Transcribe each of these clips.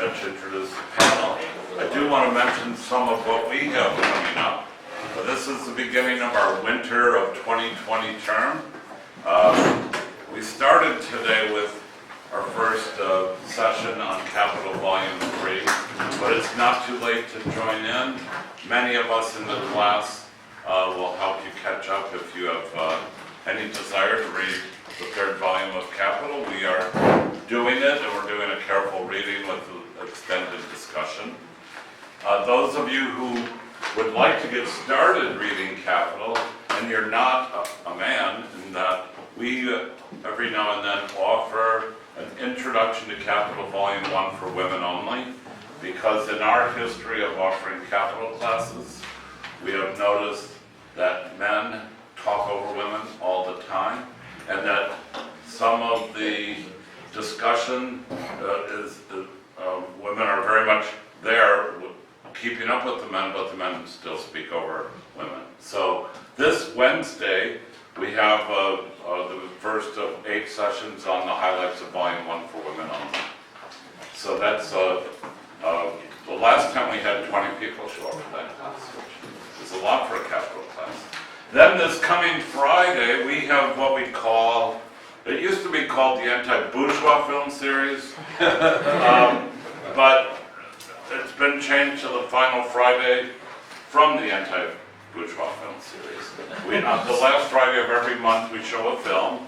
Mitch introduce the panel, I do want to mention some of what we have coming up. This is the beginning of our winter of 2020 term. We started today with our first session on Capital Volume 3, but it's not too late to join in. Many of us in the class will help you catch up if you have any desire to read the third volume of Capital. We are doing it, and we're doing a careful reading with extended discussion. Those of you who would like to get started reading Capital, and you're not a man, in that we every now and then offer an introduction to Capital Volume 1 for women only, because in our history of offering Capital classes, we have noticed that men talk over women all the time, and that some of the discussion women are very much there keeping up with the men, but the men still speak over women. So this Wednesday, we have the first of 8 sessions on the highlights of Volume 1 for women only. So that's the last time we had 20 people show up for that class, which is a lot for a Capital class. Then this coming Friday, we have what we call, it used to be called the Anti-Bourgeois Film Series, but it's been changed to the final Friday from the Anti-Bourgeois Film Series. On the last Friday of every month, we show a film.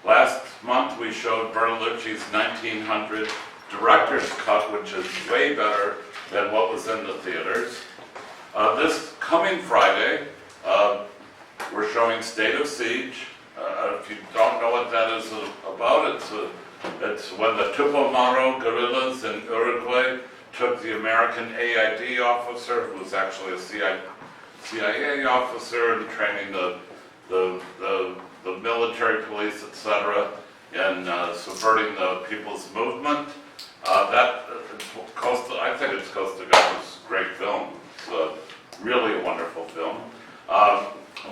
Last month, we showed Bertolucci's 1900 director's cut, which is way better than what was in the theaters. This coming Friday, we're showing State of Siege. If you don't know what that is about, it's when the Tupamaro guerrillas in Uruguay took the American AID officer, who was actually a CIA officer, and training the military police, etc., in subverting the people's movement. I think it's Costa Rica's great film. It's really a wonderful film.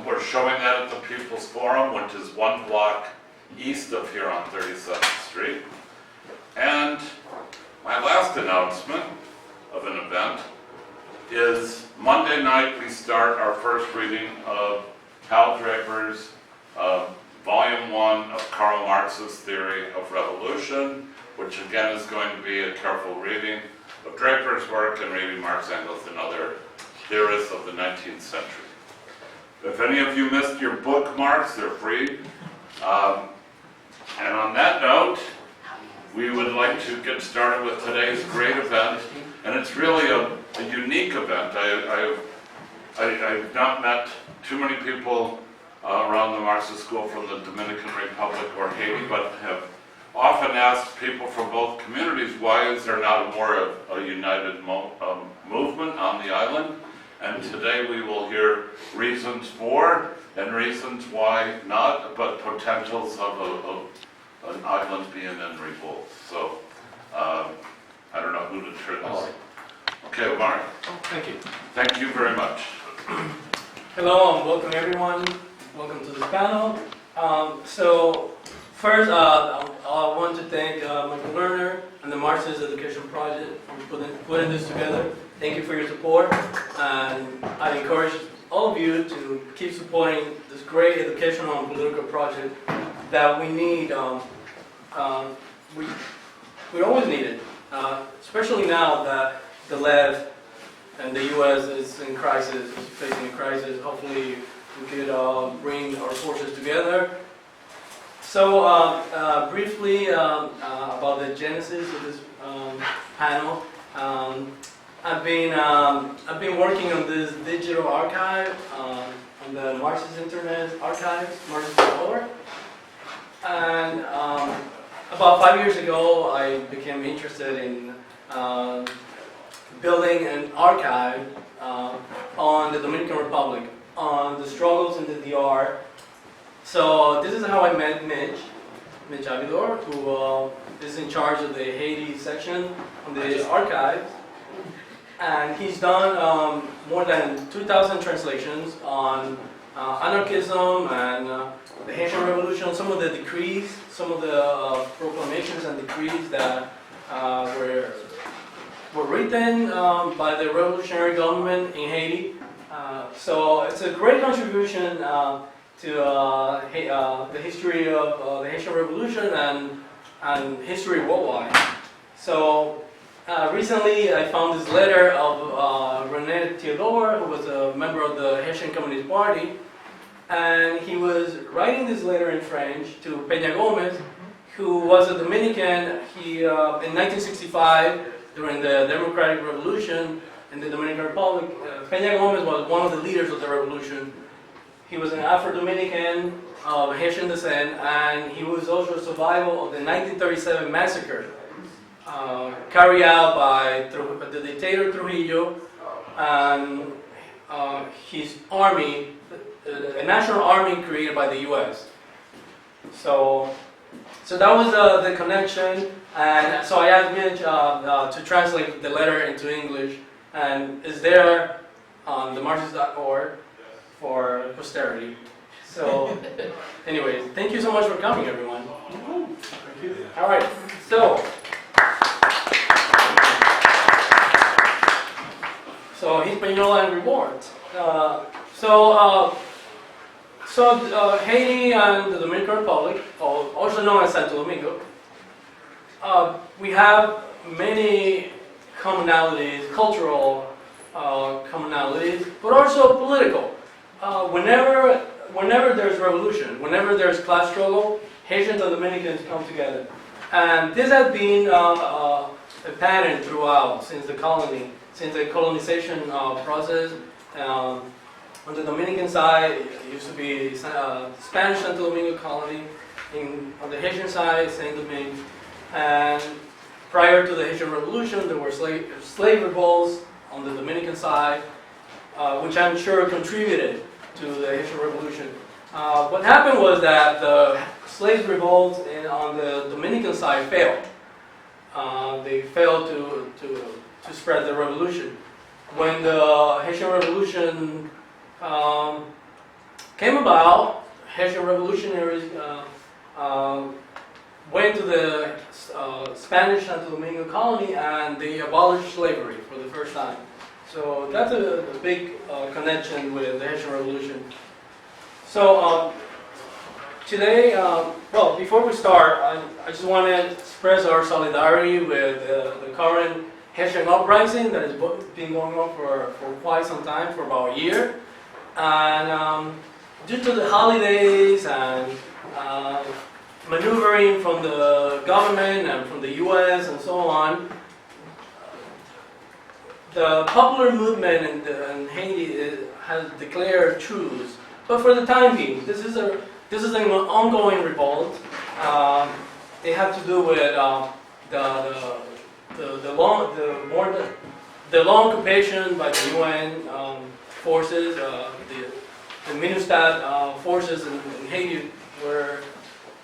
We're showing that at the People's Forum, which is 1 block east of here on 37th Street. And my last announcement of an event is Monday night we start our first reading of Hal Draper's Volume 1 of Karl Marx's Theory of Revolution, which again is going to be a careful reading of Draper's work and reading Marx, Engels, and other theorists of the 19th century. If any of you missed your bookmarks, they're free. And on that note, we would like to get started with today's great event, and it's really a unique event. I've not met too many people around the Marxist School from the Dominican Republic or Haiti, but have often asked people from both communities, why is there not a united movement on the island? And today we will hear reasons for and reasons why not, but potentials of an island being in revolt. So, I don't know who to turn this. Okay, Mark. Oh, thank you. Thank you very much. Hello and welcome everyone. Welcome to this panel. So first, I want to thank Michael Lerner and the Marxist Education Project for putting this together. Thank you for your support, and I encourage all of you to keep supporting this great educational and political project that we need. We always need it, especially now that the left and the U.S. is in crisis, is facing a crisis. Hopefully, we could bring our forces together. So, briefly about the genesis of this panel. I've been working on this digital archive on the Marxist Internet Archives, Marxist.org, and about 5 years ago I became interested in building an archive on the Dominican Republic, on the struggles in the DR. So this is how I met Mitch Mijavidlor, who is in charge of the Haiti section on the archives. And he's done more than 2,000 translations on anarchism and the Haitian Revolution, some of the decrees, some of the proclamations and decrees that were were written by the revolutionary government in Haiti. So it's a great contribution to the history of the Haitian Revolution and history worldwide. So recently I found this letter of René Theodore, who was a member of the Haitian Communist Party, and he was writing this letter in French to Peña Gomez, who was a Dominican. He in 1965, during the Democratic Revolution in the Dominican Republic, Peña Gomez was one of the leaders of the revolution. He was an Afro-Dominican of Haitian descent, and he was also a survivor of the 1937 massacre carried out by the dictator Trujillo and his army, a national army created by the U.S. So that was the connection, and so I asked Mitch to translate the letter into English, and it's there on themarches.org for posterity. So, anyways, thank you so much for coming, everyone. Thank you. All right, so Hispaniola and Revolt. Haiti and the Dominican Republic, also known as Santo Domingo, we have many commonalities, cultural commonalities, but also political. Whenever there's revolution, whenever there's class struggle, Haitians and Dominicans come together. And this has been a pattern throughout since the colonization process. On the Dominican side, it used to be Spanish Santo Domingo colony. On the Haitian side, Saint Domingue. And prior to the Haitian Revolution, there were slave revolts on the Dominican side, which I'm sure contributed to the Haitian Revolution. What happened was that the slave revolts on the Dominican side failed. They failed to spread the revolution. When the Haitian Revolution came about, Haitian revolutionaries went to the Spanish Santo Domingo colony and they abolished slavery for the first time. So that's a big connection with the Haitian Revolution. So today, well, before we start, I just want to express our solidarity with the current Haitian uprising that has been going on for quite some time, for about a year. And due to the holidays and maneuvering from the government and from the US and so on, the popular movement in Haiti has declared truce. But for the time being, this is an ongoing revolt. It has to do with the long occupation by the UN forces. The MINUSTAT forces in Haiti were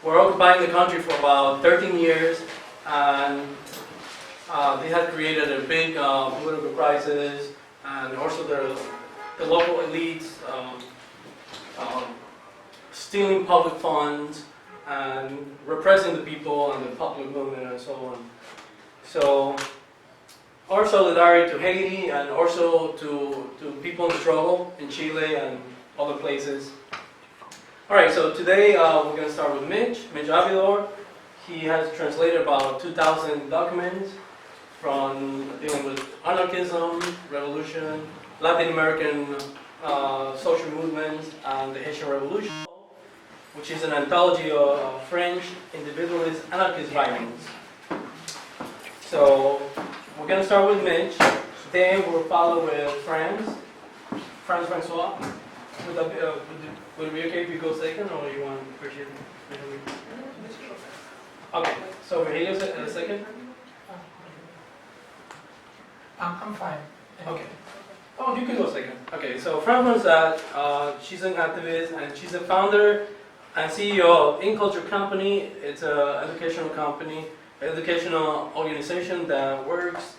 occupying the country for about 13 years, and they had created a big political crisis, and also the local elites stealing public funds and repressing the people and the popular movement and so on. So our solidarity to Haiti and also to people in struggle in Chile and other places. All right, so today we're going to start with Mitch Mijavidlor. He has translated about 2,000 documents from dealing with anarchism, revolution, Latin American social movements, and the Haitian Revolution, which is an anthology of French individualist anarchist writings. So we're going to start with Mitch, then we'll follow with Francois. Would it be okay if you go second, or you want to appreciate it? Okay, so Virgilio second? I'm fine. Okay. Oh, you can go second. Okay, so Francois, she's an activist, and she's the founder and CEO of In Culture Company. It's an educational company, educational organization that works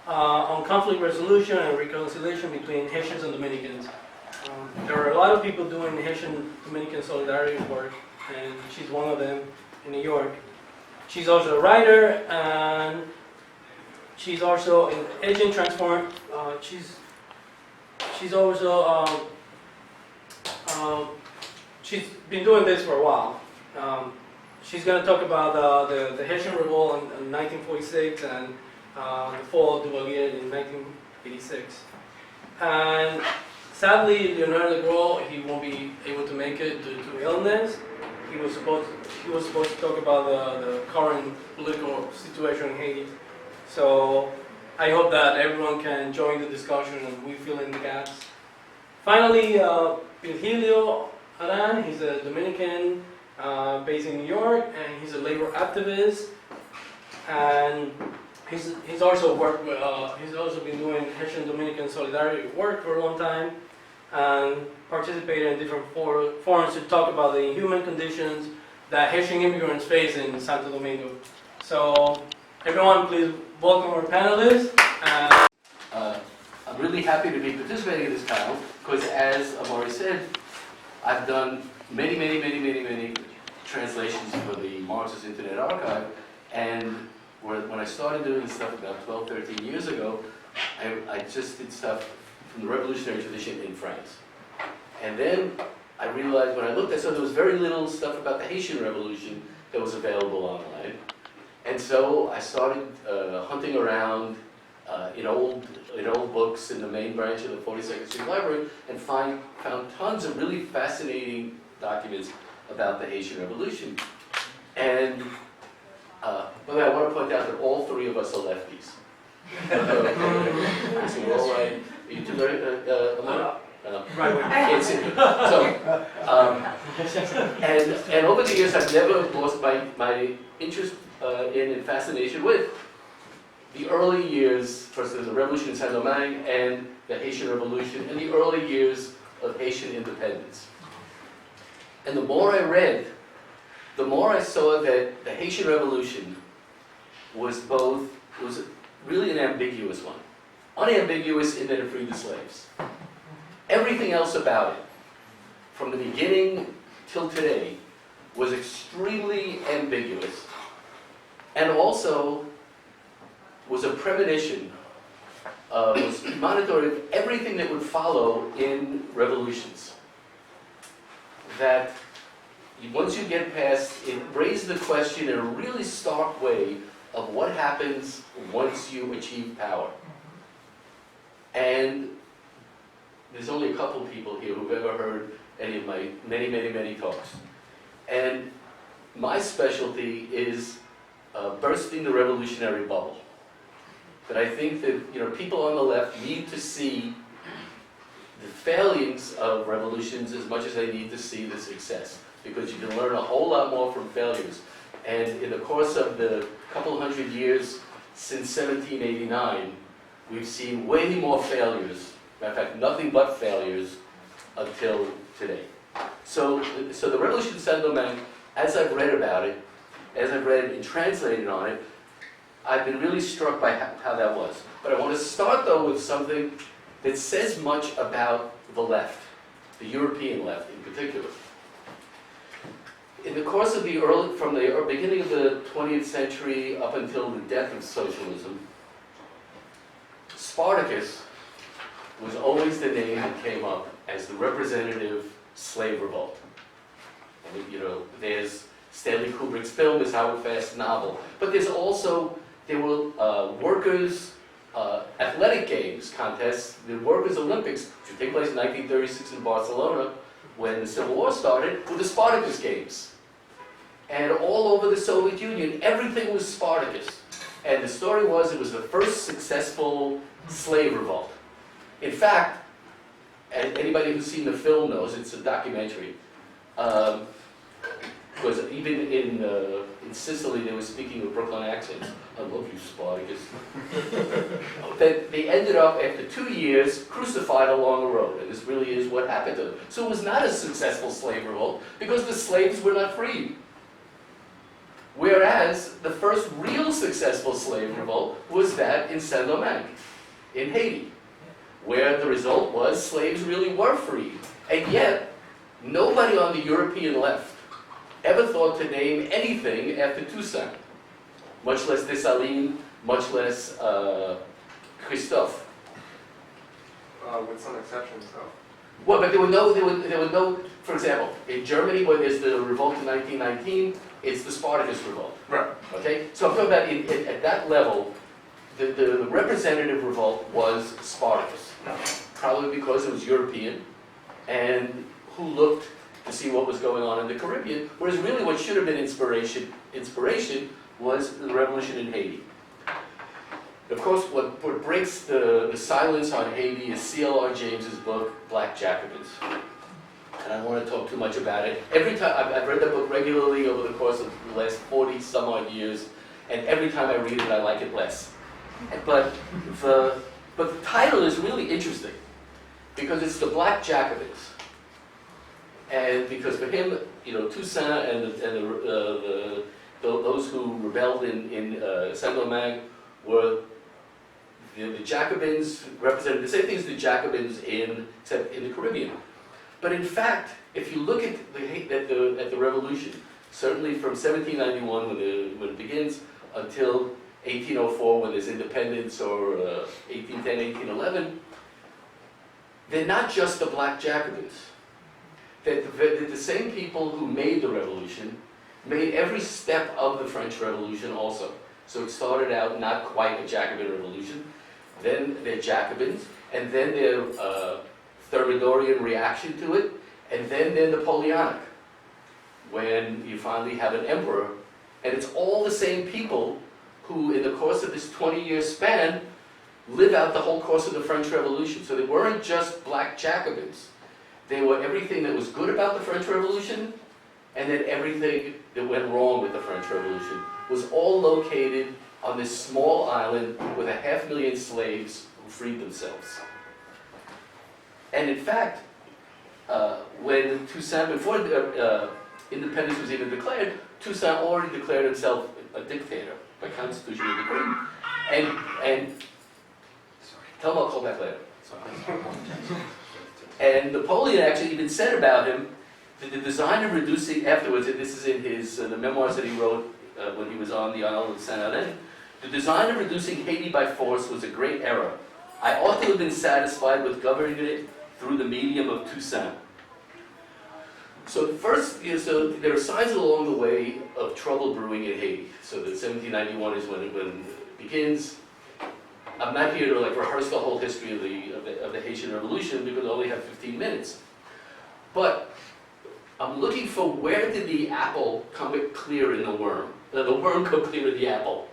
on conflict resolution and reconciliation between Haitians and Dominicans. There are a lot of people doing Haitian-Dominican solidarity work, and she's one of them in New York. She's also a writer, and she's also an agent transform. She's also she's been doing this for a while. She's going to talk about the Haitian Revolt in 1946 and the fall of Duvalier in 1986. And sadly, Leonardo Gros, he won't be able to make it due to illness. He was supposed to talk about the current political situation in Haiti. So I hope that everyone can join the discussion and we fill in the gaps. Finally, Trujillo, he's a Dominican based in New York, and he's a labor activist. And he's also worked with, he's also been doing Haitian Dominican solidarity work for a long time, and participated in different forums to talk about the inhuman conditions that Haitian immigrants face in Santo Domingo. So, everyone, please welcome our panelists. I'm really happy to be participating in this panel because, as Amari said, I've done many translations for the Marxist Internet Archive, and when I started doing this stuff about 12, 13 years ago, I just did stuff from the revolutionary tradition in France. And then I realized when I looked, I saw there was very little stuff about the Haitian Revolution that was available online. And so I started hunting around in old books in the main branch of the 42nd Street Library and found tons of really fascinating documents about the Haitian Revolution. And by the way, I want to point out that all three of us are lefties. So we're all right. Are you two Right. can't see you. So, and over the years, I've never lost my interest in and fascination with the early years, first the Revolution in Santo Domingo and the Haitian Revolution, and the early years of Haitian independence. And the more I read, the more I saw that the Haitian Revolution was really an ambiguous one. Unambiguous in that it freed the slaves. Everything else about it, from the beginning till today, was extremely ambiguous, and also was a premonition, was premonitory of everything that would follow in revolutions. That once you get past, it raised the question in a really stark way of what happens once you achieve power. And there's only a couple people here who've ever heard any of my many talks. And my specialty is bursting the revolutionary bubble. But I think that people on the left need to see the failings of revolutions as much as they need to see the success, because you can learn a whole lot more from failures. And in the course of the couple hundred years since 1789, we've seen way more failures. Matter of fact, nothing but failures until today. So the Revolution in Santo Domingo, as I've read about it, as I've read and translated on it, I've been really struck by how that was. But I want to start, though, with something that says much about the left, the European left in particular. In the course of from the beginning of the 20th century up until the death of socialism, Spartacus was always the name that came up as the representative slave revolt. And, there's Stanley Kubrick's film, his Howard Fast novel, but there were workers' athletic games contests, the Workers' Olympics, which would take place in 1936 in Barcelona when the Civil War started, were the Spartacus Games. And all over the Soviet Union, everything was Spartacus. And the story was it was the first successful slave revolt. In fact, and anybody who's seen the film knows, it's a documentary. Because even in Sicily, they were speaking with Brooklyn accents. I love you, Spartacus. They ended up, after 2 years, crucified along the road. And this really is what happened to them. So it was not a successful slave revolt because the slaves were not freed. Whereas the first real successful slave revolt was that in Santo Domingo, in Haiti, where the result was slaves really were freed. And yet, nobody on the European left ever thought to name anything after Toussaint, much less Dessalines, much less Christophe. With some exceptions, though. Well, but there were no, for example, in Germany, when there's the revolt in 1919, it's the Spartacus revolt. Right. Okay? So I'm talking about at that level, the representative revolt was Spartacus. Probably because it was European and who looked to see what was going on in the Caribbean, whereas really what should have been inspiration was the revolution in Haiti. Of course, what breaks the silence on Haiti is C.L.R. James's book, Black Jacobins. And I don't want to talk too much about it. Every time, I've read that book regularly over the course of the last 40 some odd years, and every time I read it, I like it less. But the title is really interesting, because it's the Black Jacobins. And because for him, Toussaint and those who rebelled in Saint-Domingue were the Jacobins represented the same thing as the Jacobins except in the Caribbean. But in fact, if you look at the revolution, certainly from 1791 when it begins until 1804 when there's independence, or 1810, 1811, they're not just the Black Jacobins. They're the same people who made the revolution made every step of the French Revolution also. So it started out not quite a Jacobin revolution, then they're Jacobins, and then they're Thermidorian reaction to it, and then they're Napoleonic, when you finally have an emperor. And it's all the same people who, in the course of this 20-year span, live out the whole course of the French Revolution. So they weren't just Black Jacobins. They were everything that was good about the French Revolution, and then everything that went wrong with the French Revolution was all located on this small island with 500,000 slaves who freed themselves. And in fact, when Toussaint, before independence was even declared, Toussaint already declared himself a dictator by constitutional decree. And tell him I'll call back later. And Napoleon actually even said about him that the design of reducing, afterwards, and this is in his the memoirs that he wrote when he was on the island of Saint Helene, the design of reducing Haiti by force was a great error. I ought to have been satisfied with governing it through the medium of Toussaint. So first, so there are signs along the way of trouble brewing in Haiti. So that 1791 is when it begins. I'm not here to rehearse the whole history of the Haitian Revolution because I only have 15 minutes. But I'm looking for where did the apple come clear in the worm? The worm come clear in the apple.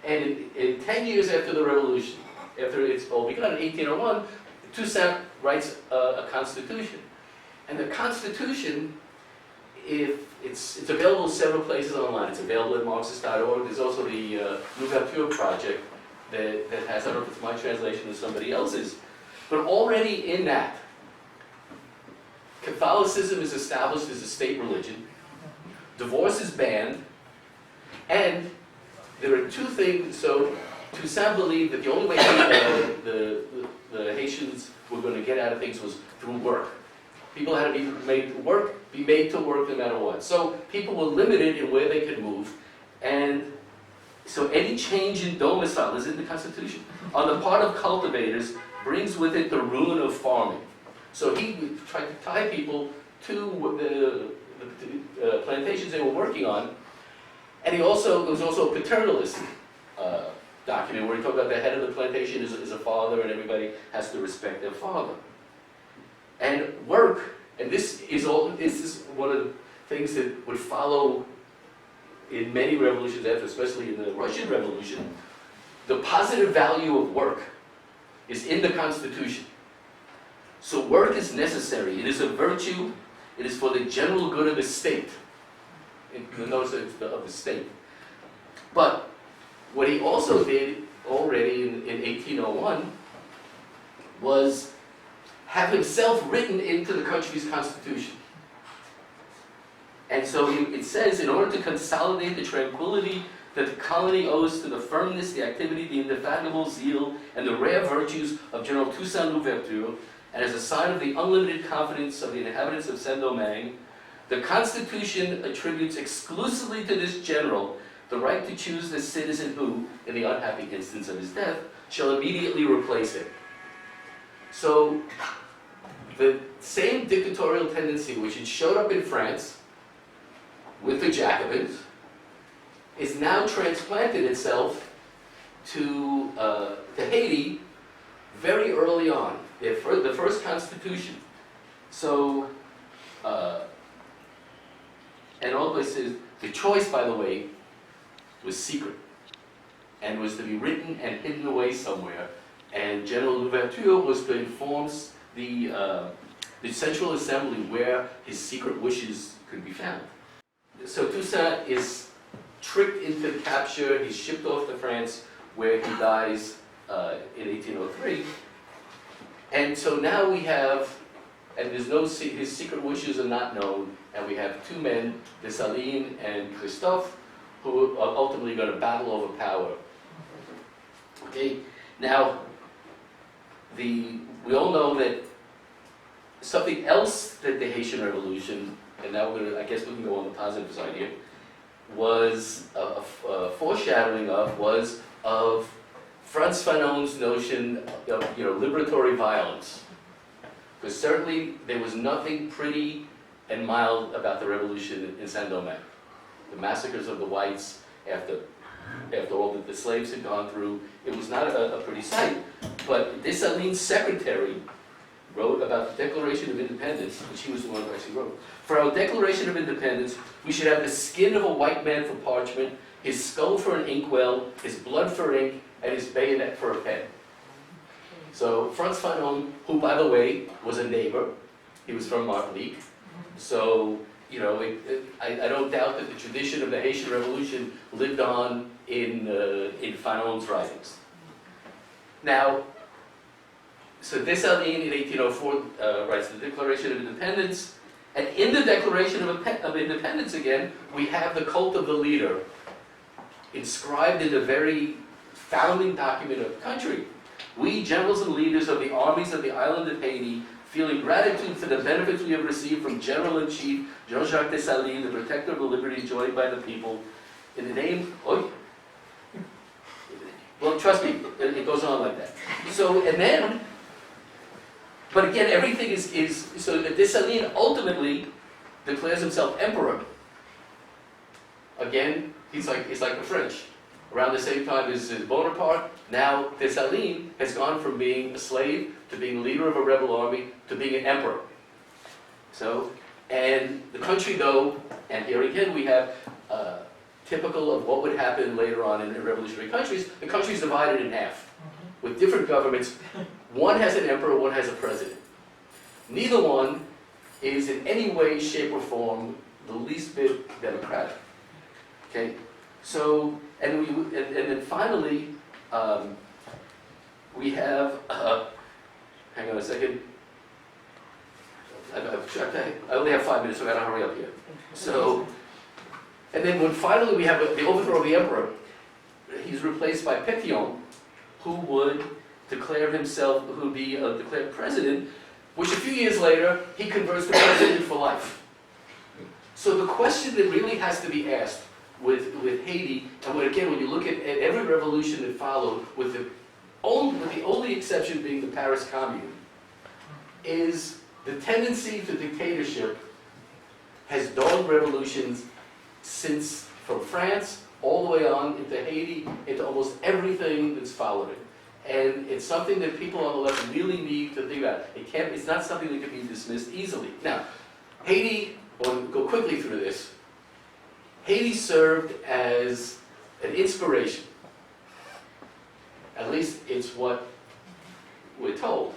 And in 10 years after the revolution, after it's all begun in 1801, Toussaint writes a constitution. And the constitution, if it's available several places online. It's available at Marxist.org. There's also the L'Ouverture project that has, I don't know if it's my translation or somebody else's, but already in that, Catholicism is established as a state religion, divorce is banned, and there are two things. So Toussaint believed that the only way the Haitians were going to get out of things was through work. People had to be made to work no matter what. So people were limited in where they could move, and so any change in domicile is in the Constitution. On the part of cultivators, brings with it the ruin of farming. So he tried to tie people to the plantations they were working on, and there was also a paternalist document where he talked about the head of the plantation is a father, and everybody has to respect their father. And work, and this is one of the things that would follow in many revolutions after, especially in the Russian Revolution. The positive value of work is in the Constitution. So work is necessary. It is a virtue. It is for the general good of the state. Notice it's of the state. But what he also did already in 1801 was have himself written into the country's constitution. And so it says, in order to consolidate the tranquility that the colony owes to the firmness, the activity, the indefatigable zeal, and the rare virtues of General Toussaint Louverture, and as a sign of the unlimited confidence of the inhabitants of Saint-Domingue, the Constitution attributes exclusively to this general the right to choose the citizen who, in the unhappy instance of his death, shall immediately replace him. So, the same dictatorial tendency which had showed up in France with the Jacobins is now transplanted itself to Haiti very early on, the first constitution. So, and all this is, the choice, by the way, was secret and was to be written and hidden away somewhere. And General Louverture was to inform the Central Assembly where his secret wishes could be found. So Toussaint is tricked into capture, he's shipped off to France where he dies in 1803. And so now we have, and there's no, his secret wishes are not known, and we have two men, Dessalines and Christophe, who are ultimately going to battle over power. Okay, now, we all know that something else that the Haitian Revolution, and now I guess we can go on the positive side here, was a foreshadowing of, was of Frantz Fanon's notion of liberatory violence. Because certainly there was nothing pretty and mild about the revolution in Santo Domingo. The massacres of the whites after all that the slaves had gone through, it was not a pretty sight. But Dessalines' secretary wrote about the Declaration of Independence, which he was the one who actually wrote. For our Declaration of Independence, we should have the skin of a white man for parchment, his skull for an inkwell, his blood for ink, and his bayonet for a pen. So Frantz Fanon, who by the way was a neighbor, he was from Martinique, so I don't doubt that the tradition of the Haitian Revolution lived on in Fanon's writings. Now, so Dessalines in 1804 writes the Declaration of Independence, and in the Declaration of Independence again, we have the cult of the leader inscribed in the very founding document of the country. We, generals and leaders of the armies of the island of Haiti, feeling gratitude for the benefits we have received from General-in-Chief Jean-Jacques Dessalines, the protector of the liberty enjoyed by the people, in the name, well, trust me, it goes on like that. So, and then, but again, everything is so that Dessalines ultimately declares himself emperor. Again, he's like the French. Around the same time as Bonaparte, now Dessalines has gone from being a slave to being leader of a rebel army to being an emperor. So, and the country though, and here again we have typical of what would happen later on in revolutionary countries, the country is divided in half with different governments. One has an emperor, one has a president. Neither one is in any way, shape, or form the least bit democratic. Okay, so and then finally we have. Hang on a second. I only have 5 minutes, so I gotta hurry up here. So, and then when finally we have the overthrow of the emperor, he's replaced by Pétion, who would declare himself, who would be declared president, which a few years later, he converts to president for life. So the question that really has to be asked with Haiti, and when you look at every revolution that followed, with the only exception being the Paris Commune, is the tendency to dictatorship has dogged revolutions since, from France all the way on into Haiti, into almost everything that's followed it. And it's something that people on the left really need to think about. It's not something that can be dismissed easily. Now, Haiti, I'll go quickly through this. Haiti served as an inspiration. At least it's what we're told.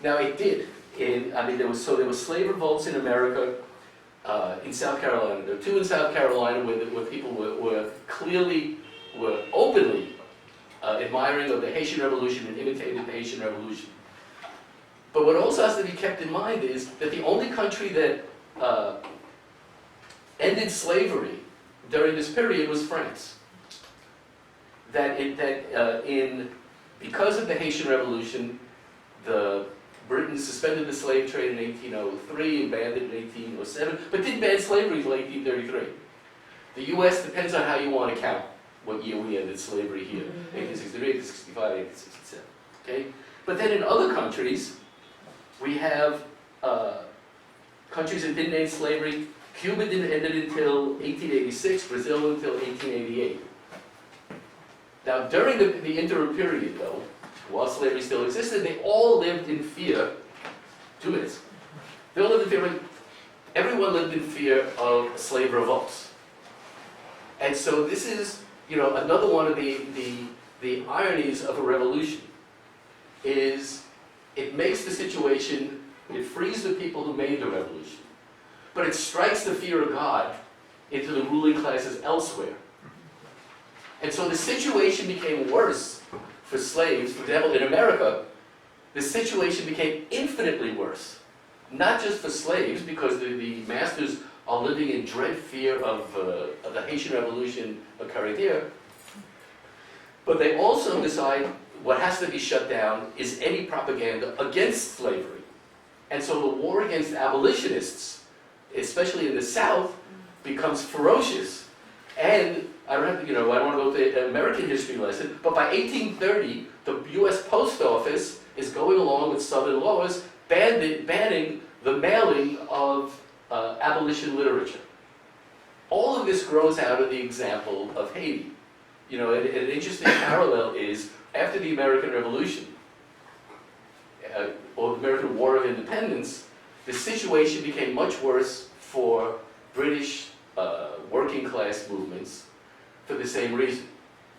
Now it did. There was slave revolts in America, in South Carolina. There were two in South Carolina where people were openly admiring of the Haitian Revolution and imitated the Haitian Revolution. But what also has to be kept in mind is that the only country that ended slavery during this period was France. Because of the Haitian Revolution, Britain suspended the slave trade in 1803 and banned it in 1807, but didn't ban slavery until 1833. The U.S. depends on how you want to count what year we ended slavery here. 1863, 1865, 1867. Okay? But then in other countries, we have countries that didn't end slavery. Cuba didn't end it until 1886, Brazil until 1888. Now, during the interim period, though, while slavery still existed, they all lived in fear. 2 minutes. They all lived in fear. Everyone lived in fear of slave revolts. And so this is, another one of the ironies of a revolution is it makes the situation, it frees the people who made the revolution, but it strikes the fear of God into the ruling classes elsewhere. And so the situation became worse for slaves. For example, in America, the situation became infinitely worse. Not just for slaves, because the masters are living in dread fear of the Haitian Revolution occurring here, but they also decide what has to be shut down is any propaganda against slavery. And so the war against abolitionists, especially in the South, becomes ferocious. And I don't want to go to the American history lesson, but by 1830, the U.S. Post Office is going along with Southern laws banning the mailing of abolition literature. All of this grows out of the example of Haiti. An interesting parallel is after the American Revolution, or the American War of Independence, the situation became much worse for British working class movements for the same reason.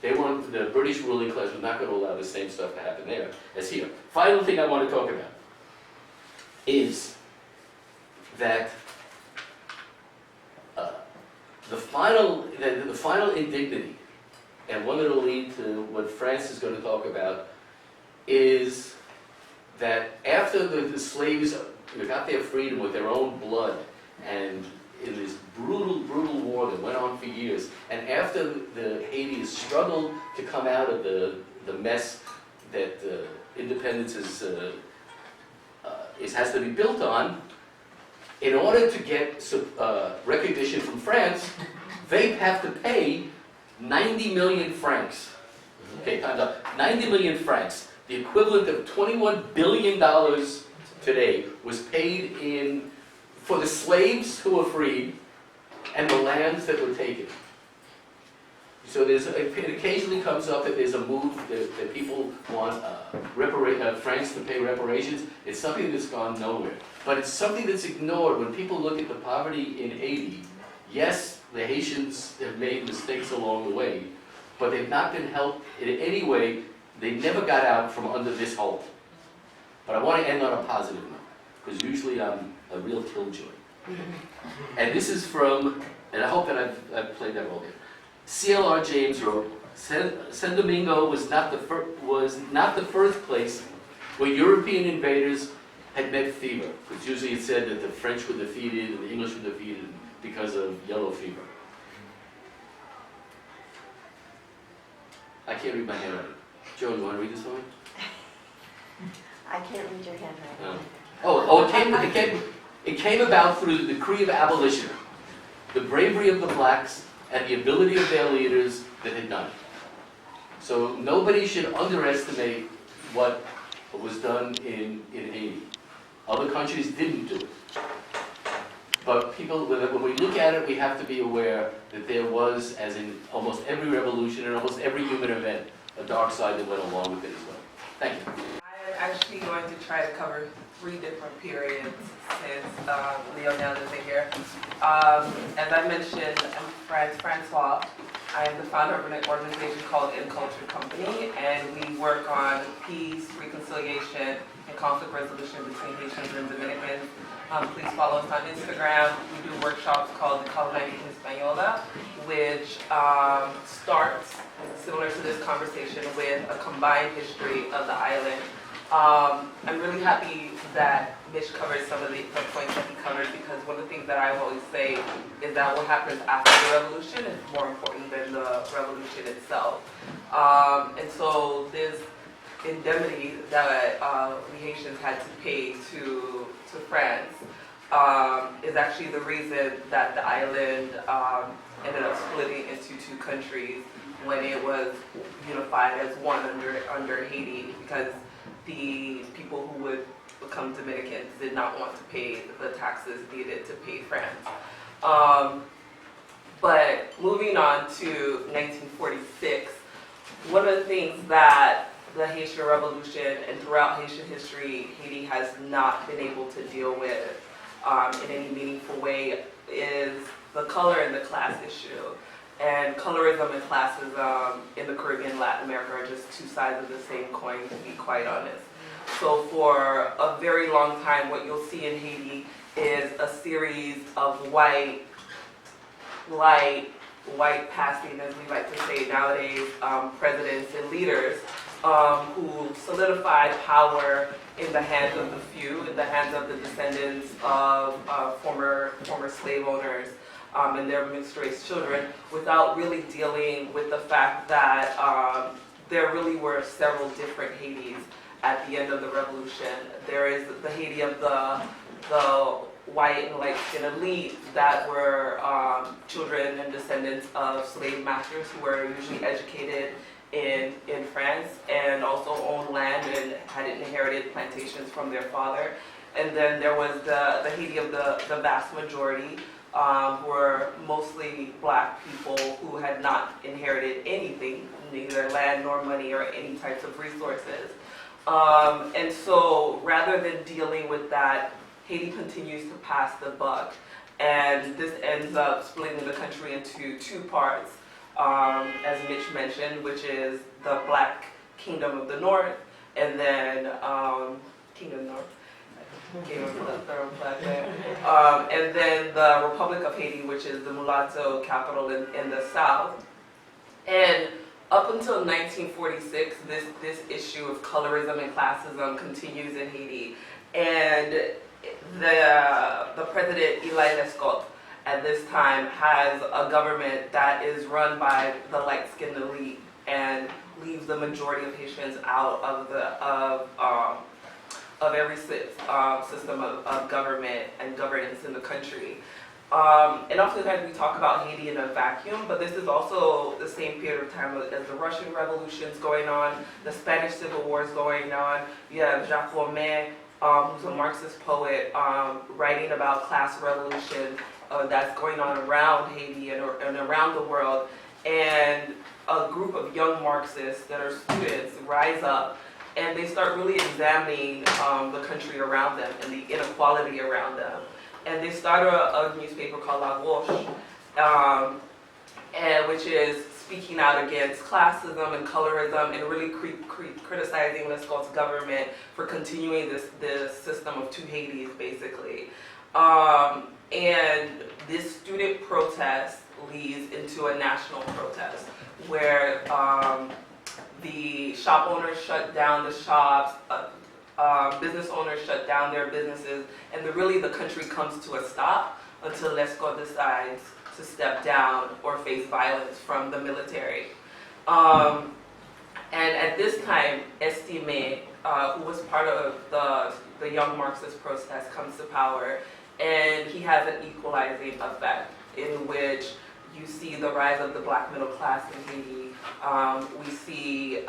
The British ruling class was not going to allow the same stuff to happen there as here. Final thing I want to talk about is that the final indignity, and one that will lead to what France is going to talk about, is that after the slaves got their freedom with their own blood, and in this brutal war that went on for years, and after the Haiti has struggled to come out of the mess that independence has to be built on, in order to get recognition from France, they have to pay 90 million francs. Okay, time's up. 90 million francs, the equivalent of $21 billion today, was paid for the slaves who were freed and the lands that were taken. So it occasionally comes up that there's a move that people want France to pay reparations. It's something that's gone nowhere. But it's something that's ignored when people look at the poverty in Haiti. Yes, the Haitians have made mistakes along the way, but they've not been helped in any way. They never got out from under this hole. But I want to end on a positive note, because usually I'm a real killjoy. And this is from, and I hope that I've played that well here. C.L.R. James wrote, Santo Domingo was not the first place where European invaders had met fever, because usually it said that the French were defeated and the English were defeated because of yellow fever. I can't read my handwriting. Joe, you want to read this for me? I can't read your handwriting. It came about through the decree of abolition, the bravery of the blacks, and the ability of their leaders that had done it. So nobody should underestimate what was done in Haiti. Other countries didn't do it. But when we look at it, we have to be aware that there was, as in almost every revolution and almost every human event, a dark side that went along with it as well. Thank you. I'm actually going to try to cover 3 different periods since Lionel isn't here. As I mentioned, I'm Francois. I am the founder of an organization called In Culture Company, and we work on peace, reconciliation, and conflict resolution between Haitians and Dominicans. Please follow us on Instagram. We do workshops called the Colonizing Hispaniola, which starts similar to this conversation with a combined history of the island. I'm really happy that Mitch covered some of the points that he covered, because one of the things that I always say is that what happens after the revolution is more important than the revolution itself. And so this indemnity that we Haitians had to pay to France is actually the reason that the island ended up splitting into two countries when it was unified as one under Haiti, because the people who would become Dominicans did not want to pay the taxes needed to pay France. But moving on to 1946, one of the things that the Haitian Revolution and throughout Haitian history, Haiti has not been able to deal with in any meaningful way is the color and the class issue. And colorism and classism in the Caribbean and Latin America are just two sides of the same coin, to be quite honest. So for a very long time, what you'll see in Haiti is a series of white passing, as we like to say nowadays, presidents and leaders who solidified power in the hands of the few, in the hands of the descendants of former slave owners and their mixed-race children, without really dealing with the fact that there really were several different Haitis at the end of the revolution. There is the Haiti of the white and light-skinned elite that were children and descendants of slave masters who were usually educated in France and also owned land and had inherited plantations from their father. And then there was the Haiti of the vast majority, who were mostly black people who had not inherited anything, neither land nor money or any types of resources. And so rather than dealing with that, Haiti continues to pass the buck. And this ends up splitting the country into two parts, as Mitch mentioned, which is the Black Kingdom of the North, and then Kingdom North. Came up with the third flag there. And then the Republic of Haiti, which is the mulatto capital in the south. And up until 1946, this issue of colorism and classism continues in Haiti. And the president, Eli Lescott, at this time has a government that is run by the light-skinned elite and leaves the majority of Haitians out of every system of government and governance in the country. And oftentimes we talk about Haiti in a vacuum, but this is also the same period of time as the Russian Revolution's going on, the Spanish Civil War is going on. You have Jacques Romain, who's a Marxist poet, writing about class revolution that's going on around Haiti and around the world. And a group of young Marxists that are students rise up and they start really examining the country around them and the inequality around them. And they start a newspaper called La Gauche, which is speaking out against classism and colorism and really criticizing Lescaut's government for continuing this system of two Haitis, basically. And this student protest leads into a national protest where the shop owners shut down the shops, business owners shut down their businesses, and really the country comes to a stop until Lescaut decides to step down or face violence from the military. And at this time, Estime, who was part of the Young Marxist protest, comes to power, and he has an equalizing effect in which you see the rise of the black middle class in Haiti. We see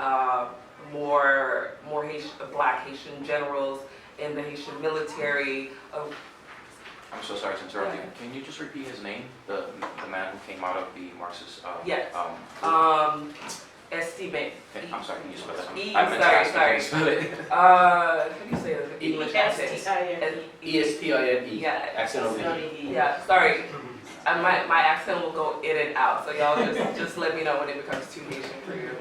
more black Haitian generals in the Haitian military. I'm so sorry to interrupt you. Can you just repeat his name? The man who came out of the Marxist. Yes. Estime. I'm sorry. Can you spell that? Sorry. Can you spell it? How do you say it? English accent. E-S-T-I-N-E. Yeah. Accent over E. Yeah. Sorry. And my accent will go in and out, so y'all just let me know when it becomes too Haitian for you.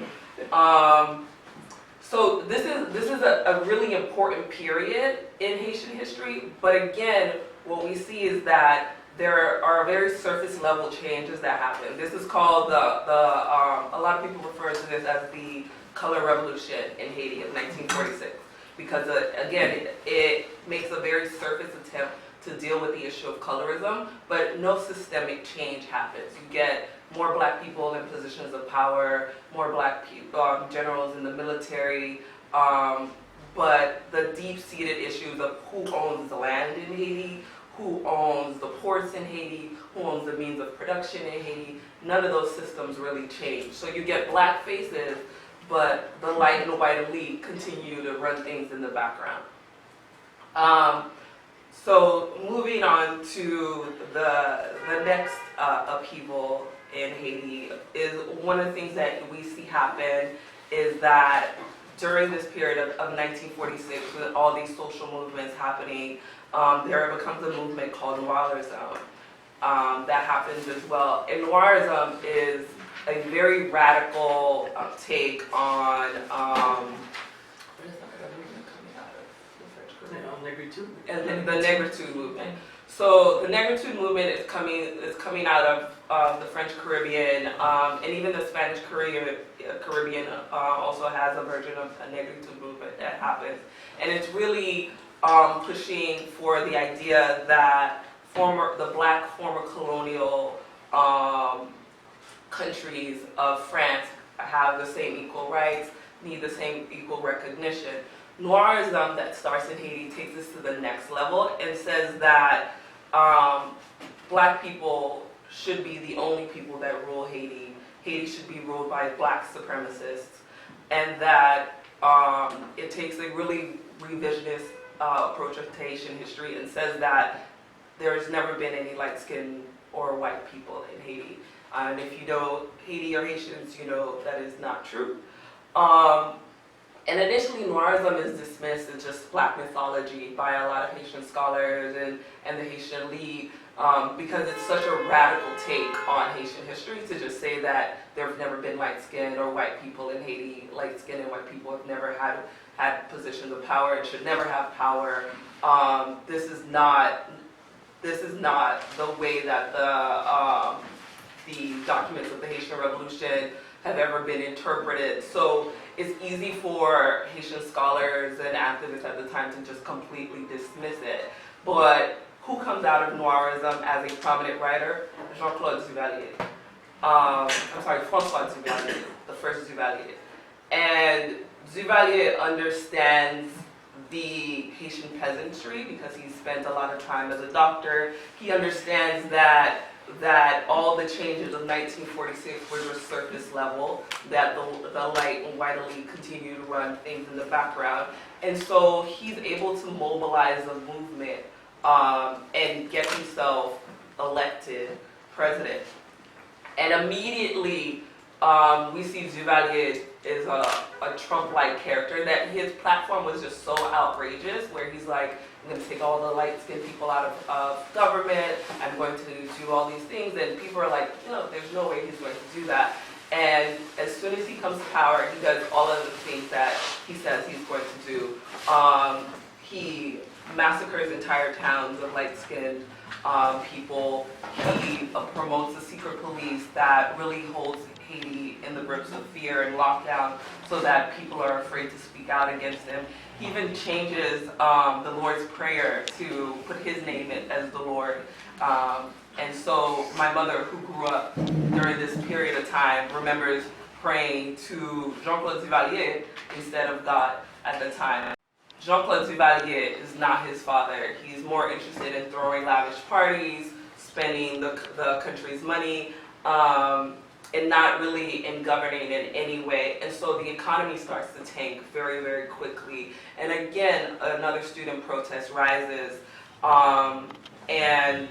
So this is a really important period in Haitian history, but again, what we see is that there are very surface level changes that happen. This is called a lot of people refer to this as the color revolution in Haiti of 1946, because again, it makes a very surface attempt to deal with the issue of colorism, but no systemic change happens. You get more black people in positions of power, more black people, generals in the military, but the deep-seated issues of who owns the land in Haiti, who owns the ports in Haiti, who owns the means of production in Haiti. None of those systems really change. So you get black faces, but the light and white elite continue to run things in the background. So moving on to the next upheaval in Haiti is one of the things that we see happen is that during this period of 1946, with all these social movements happening, there becomes a movement called Noirism that happens as well. And Noirism is a very radical take on what is that movement coming out of the French Caribbean? Negritude. And the Negritude movement. So the Negritude movement is coming out of the French Caribbean, and even the Spanish Caribbean also has a version of a Negritude movement that happens, and it's really pushing for the idea that the black former colonial countries of France have the same equal rights, need the same equal recognition. Noirism that starts in Haiti takes this to the next level and says that black people should be the only people that rule Haiti. Haiti should be ruled by black supremacists, and that it takes a really revisionist approach of Haitian history and says that there's never been any light-skinned or white people in Haiti. And if you know Haiti or Haitians, you know that is not true. And initially, Noirism is dismissed as just black mythology by a lot of Haitian scholars and the Haitian League because it's such a radical take on Haitian history to just say that there have never been light-skinned or white people in Haiti. Light-skinned and white people have never had positions of power and should never have power. This is not the way that the documents of the Haitian Revolution have ever been interpreted. So it's easy for Haitian scholars and activists at the time to just completely dismiss it. But who comes out of Noirism as a prominent writer? Jean-Claude Duvalier. François Duvalier, the first Duvalier. And Duvalier understands the Haitian peasantry because he spent a lot of time as a doctor. He understands that all the changes of 1946 were just surface level, that the light and white elite continue to run things in the background. And so he's able to mobilize a movement and get himself elected president. And immediately we see Duvalier is a Trump-like character, that his platform was just so outrageous, where he's like, I'm going to take all the light-skinned people out of government, I'm going to do all these things, and people are like, no, there's no way he's going to do that. And as soon as he comes to power, he does all of the things that he says he's going to do. He massacres entire towns of light-skinned people. He promotes a secret police that really holds Haiti in the grips of fear and lockdown so that people are afraid to speak out against him. He even changes the Lord's Prayer to put his name in as the Lord. And so my mother, who grew up during this period of time, remembers praying to Jean-Claude Duvalier instead of God at the time. Jean-Claude Duvalier is not his father. He's more interested in throwing lavish parties, spending the country's money, and not really in governing in any way. And so the economy starts to tank very, very quickly. And again, another student protest rises, and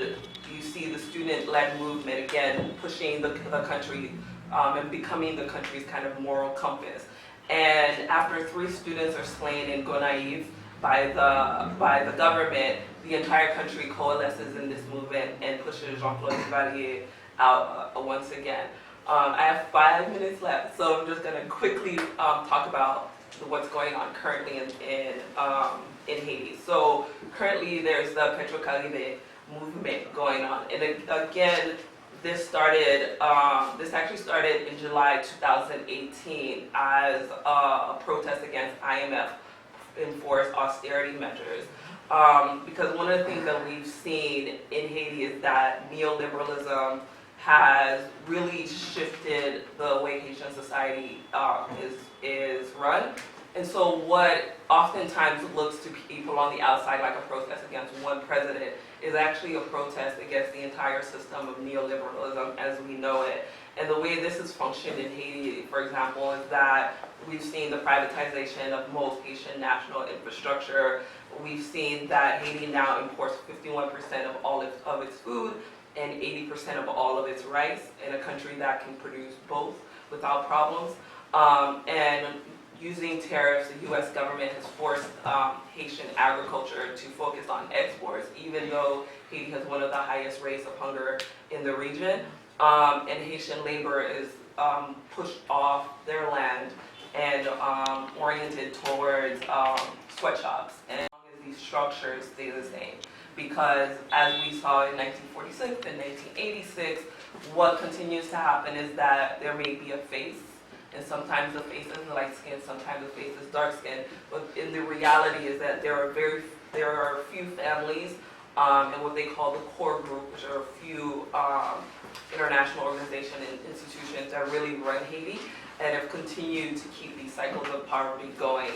you see the student-led movement again pushing the country and becoming the country's kind of moral compass. And after 3 students are slain in Gonaïves by the government, the entire country coalesces in this movement and pushes Jean-Claude Duvalier out once again. I have 5 minutes left, so I'm just going to quickly talk about what's going on currently in Haiti. So currently there's the Petrocalive movement going on, and again, this actually started in July 2018 as a protest against IMF enforced austerity measures. Because one of the things that we've seen in Haiti is that neoliberalism has really shifted the way Haitian society is run, And so what oftentimes looks to people on the outside like a protest against one president is actually a protest against the entire system of neoliberalism as we know it. And the way this has functioned in Haiti, for example, is that we've seen the privatization of most Haitian national infrastructure. We've seen that Haiti now imports 51% of all of its food and 80% of all of its rice, in a country that can produce both without problems. And using tariffs, the U.S. government has forced Haitian agriculture to focus on exports, even though Haiti has one of the highest rates of hunger in the region. And Haitian labor is pushed off their land and oriented towards sweatshops, and as long as these structures stay the same. Because as we saw in 1946 and 1986, what continues to happen is that there may be a face, and sometimes the face is light skin, sometimes the face is dark skin, but in the reality is that there are a few families and what they call the core group, which are a few international organizations and institutions that really run Haiti and have continued to keep these cycles of poverty going.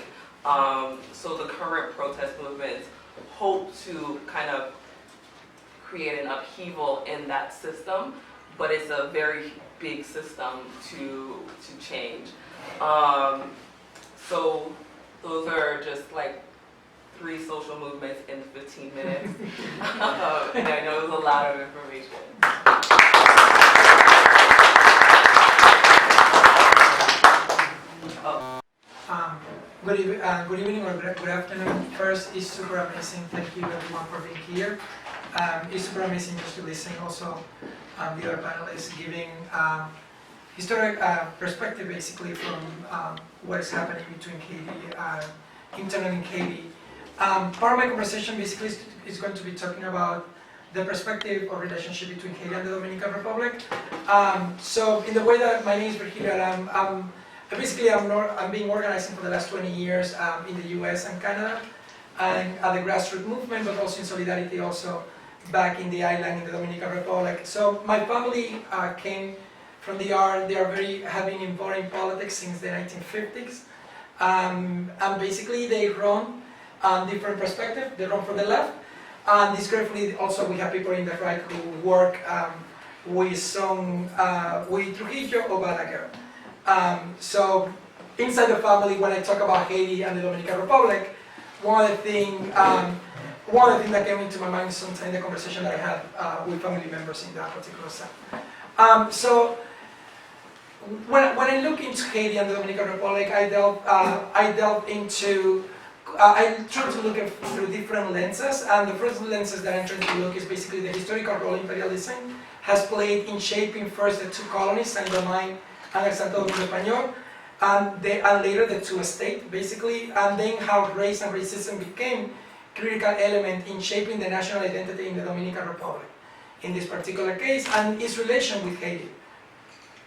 So the current protest movements hope to kind of create an upheaval in that system, but it's a very big system to change. So those are just like 3 social movements in 15 minutes. And I know it was a lot of information. Good evening or good afternoon. First, it's super amazing. Thank you everyone for being here. It's super amazing just to listen also the other panelists giving historic perspective basically from what is happening between Haiti, internally in Haiti. Part of my conversation basically is going to be talking about the perspective or relationship between Haiti and the Dominican Republic. So in the way that my name is Virgilio, I'm being organizing for the last 20 years in the US and Canada, and at the grassroots movement, but also in solidarity also back in the island in the Dominican Republic. So my family came from the art. They have been involved in politics since the 1950s, and basically they run different perspectives. They run from the left, and discreetly also we have people in the right who work with Trujillo or Balaguer. So inside the family, when I talk about Haiti and the Dominican Republic, one of the things that came into my mind sometime in the conversation that I had with family members in that particular sense. So when I look into Haiti and the Dominican Republic, I try to look through different lenses, and the first lenses that I'm trying to look is basically the historical role imperialism has played in shaping first the 2 colonies, Santo Domingo and Santo Domingo, and later the 2 states, basically, and then how race and racism became critical element in shaping the national identity in the Dominican Republic, in this particular case, and its relation with Haiti.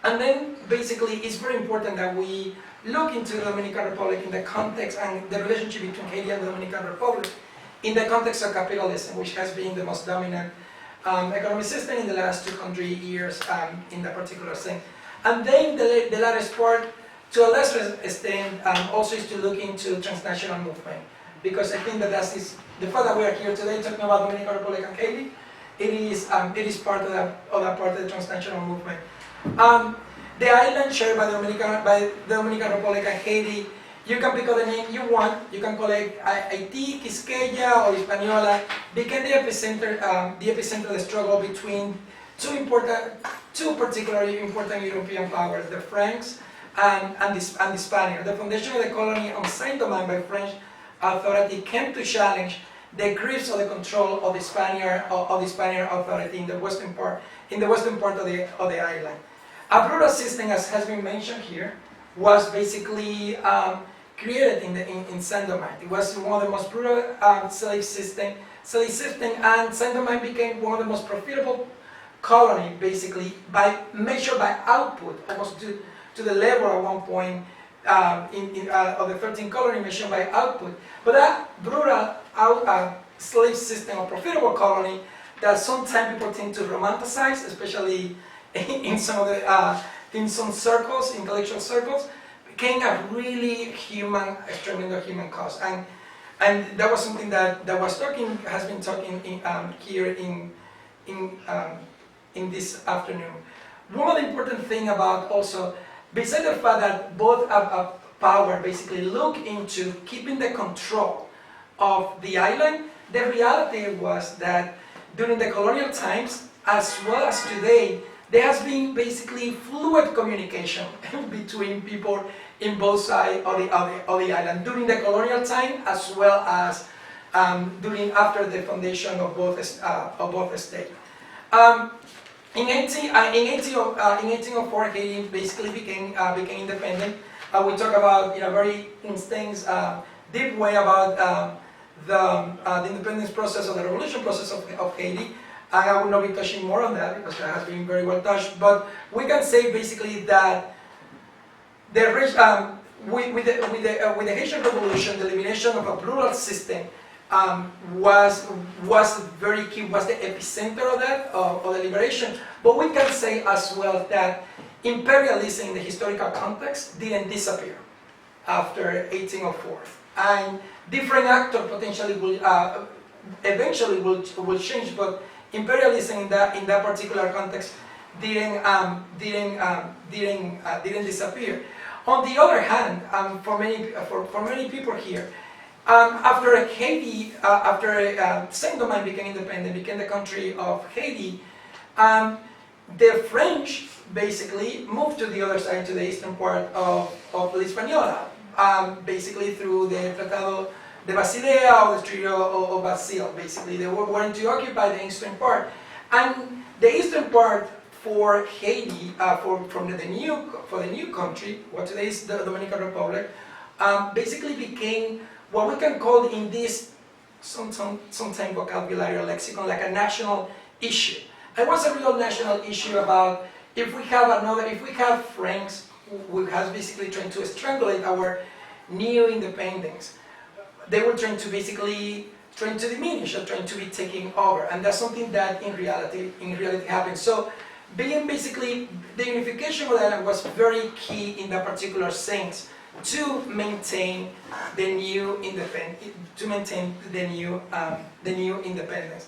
And then, basically, it's very important that we look into the Dominican Republic in the context and the relationship between Haiti and the Dominican Republic in the context of capitalism, which has been the most dominant economic system in the last 200 years in that particular thing. And then the last part, to a lesser extent, also is to look into transnational movement, because I think that the fact that we are here today talking about Dominican Republic and Haiti, it is part of that part of the transnational movement. The island shared by the Dominican Republic and Haiti, you can pick up the name you want. You can call it Haiti, Quisqueya, or Hispaniola. Became the epicenter of the struggle between two particularly important European powers, the French and the Spaniards. The foundation of the colony on Saint Domingue by French authority came to challenge the grips of the control of the Spaniard authority in the western part of the island. A brutal system, as has been mentioned here, was basically created in Saint Domingue. It was one of the most brutal slave system, and Saint Domingue became one of the most profitable colony, basically measured by output, almost to the level at one point of the 13th colony measured by output. But that brutal slave system or profitable colony that sometimes people tend to romanticize, especially in some circles, intellectual circles, became a really tremendous human cost. And that was something that has been talking here in this afternoon. One of the important thing about also, besides the fact that both power basically look into keeping the control of the island, the reality was that during the colonial times, as well as today, there has been basically fluid communication between people in both sides of the island during the colonial time, as well as after the foundation of both states. In 1804, Haiti basically became independent. We talk about in a very deep way about the independence process or the revolution process of Haiti. I will not be touching more on that because that has been very well touched. But we can say basically that with the Haitian Revolution, the elimination of a plural system was very key, was the epicenter of that, of the liberation. But we can say as well that imperialism in the historical context didn't disappear after 1804. And different actors potentially will eventually will change, but imperialism in that particular context didn't disappear. On the other hand, for many people here, after Haiti, after Saint-Domingue became independent, became the country of Haiti, the French basically moved to the other side, to the eastern part of Hispaniola, basically through the Tratado de Basilea or the Treaty of Basile. Basically, they were going to occupy the eastern part, and the eastern part for Haiti, for the new country, what today is the Dominican Republic, basically became what we can call in this sometimes vocabulary or lexicon like a national issue. It was a real national issue about if we have Franks who has basically trying to strangulate our new independence, they were trying to diminish or trying to be taking over, and that's something that in reality happened. So being basically the unification of the island was very key in that particular sense to maintain the new independence.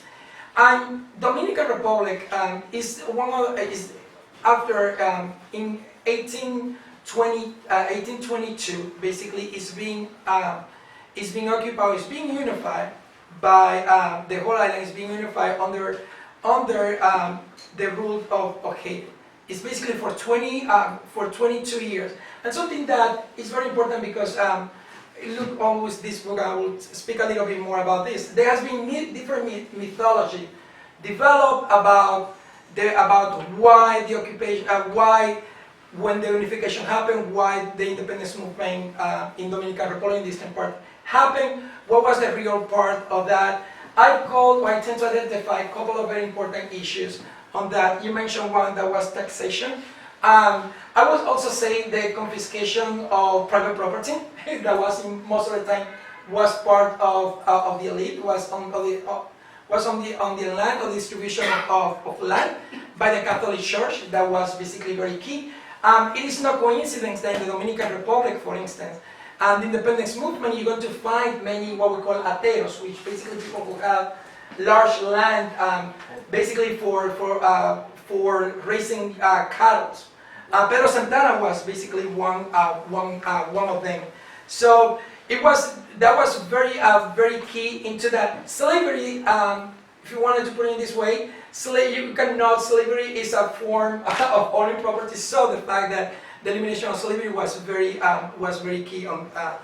And Dominican Republic is after in 1822 basically is being occupied, is being unified by the whole island is being unified under the rule of Haiti. It's basically for 22 years. And something that is very important because look always this book, I will speak a little bit more about this. There has been different mythology developed about why the occupation, why when the unification happened, why the independence movement in Dominican Republic, in the eastern part, happened, what was the real part of that. I tend to identify a couple of very important issues on that. You mentioned one that was taxation. I would also say the confiscation of private property that was most of the time was part of the elite, was on the land, or distribution of land by the Catholic Church. That was basically very key. It is no coincidence that in the Dominican Republic, for instance, the independence movement, you're going to find many what we call ateos, which basically people who have large land, basically for raising cattle. Pedro Santana was basically one of them. So that was very key into that. Slavery, if you wanted to put it in this way, you can know slavery is a form of owning property. So the fact that the elimination of slavery was very key on that,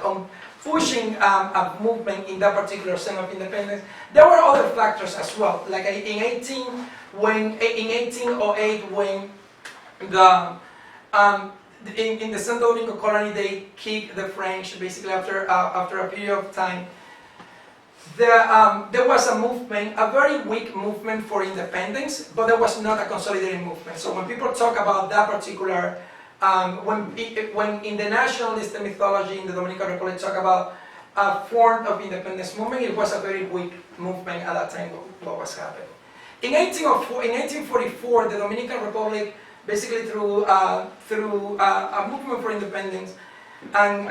on pushing a movement in that particular sense of independence. There were other factors as well, like in 1808 when in the Santo Domingo colony they kicked the French basically after a period of time. There was a movement, a very weak movement for independence, but there was not a consolidated movement. So when people talk about that particular, when in the nationalist mythology in the Dominican Republic talk about a form of independence movement, it was a very weak movement at that time. What was happening? In 1844, the Dominican Republic basically through a movement for independence and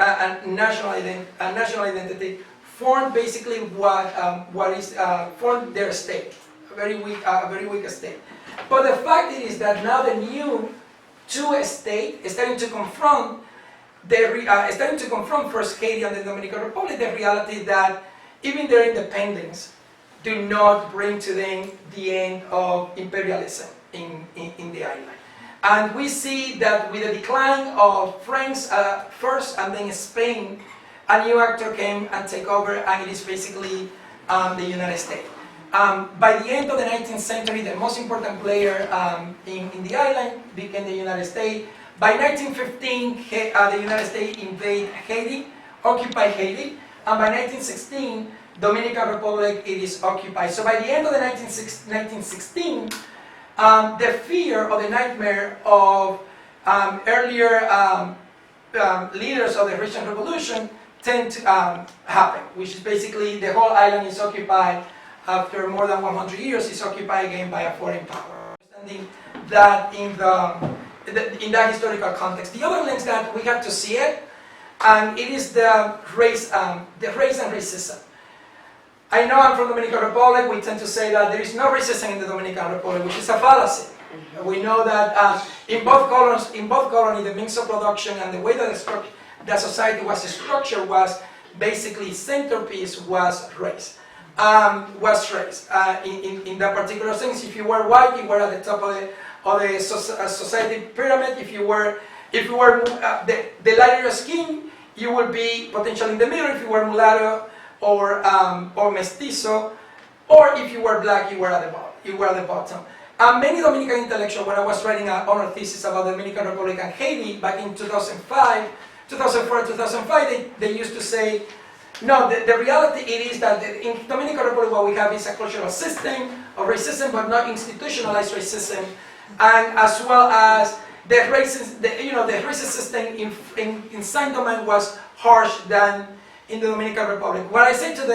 national identity, formed basically formed their state, a very weak state. But the fact is that now the new two state is starting to confront first Haiti and the Dominican Republic the reality that even their independence do not bring to them the end of imperialism in the island. And we see that with the decline of France first and then Spain, a new actor came and take over, and it is basically the United States. By the end of the 19th century, the most important player in the island became the United States. By 1915, the United States invaded Haiti, occupied Haiti, and by 1916, Dominican Republic it is occupied. So by the end of the 1916, the fear or the nightmare of earlier leaders of the Haitian Revolution tend to happen, which is basically the whole island is occupied after more than 100 years, is occupied again by a foreign power. Understanding that in that historical context. The other lens that we have to see it, and it is the race and racism. I know I'm from the Dominican Republic. We tend to say that there is no racism in the Dominican Republic, which is a fallacy. We know that in both colonies, the means of production and the way that the society was structured was basically centerpiece was race. In that particular sense, if you were white, you were at the top of the society pyramid. If you were the lighter skin, you would be potentially in the middle. If you were mulatto or mestizo, or if you were black, you were at the bottom. Many Dominican intellectuals, when I was writing an honor thesis about the Dominican Republic and Haiti back in 2004, 2005, they used to say, no, the reality it is that in Dominican Republic what we have is a cultural system of racism, but not institutionalized racism, and as well as the racist system in Saint Domingo was harsh than in the Dominican Republic. What I said to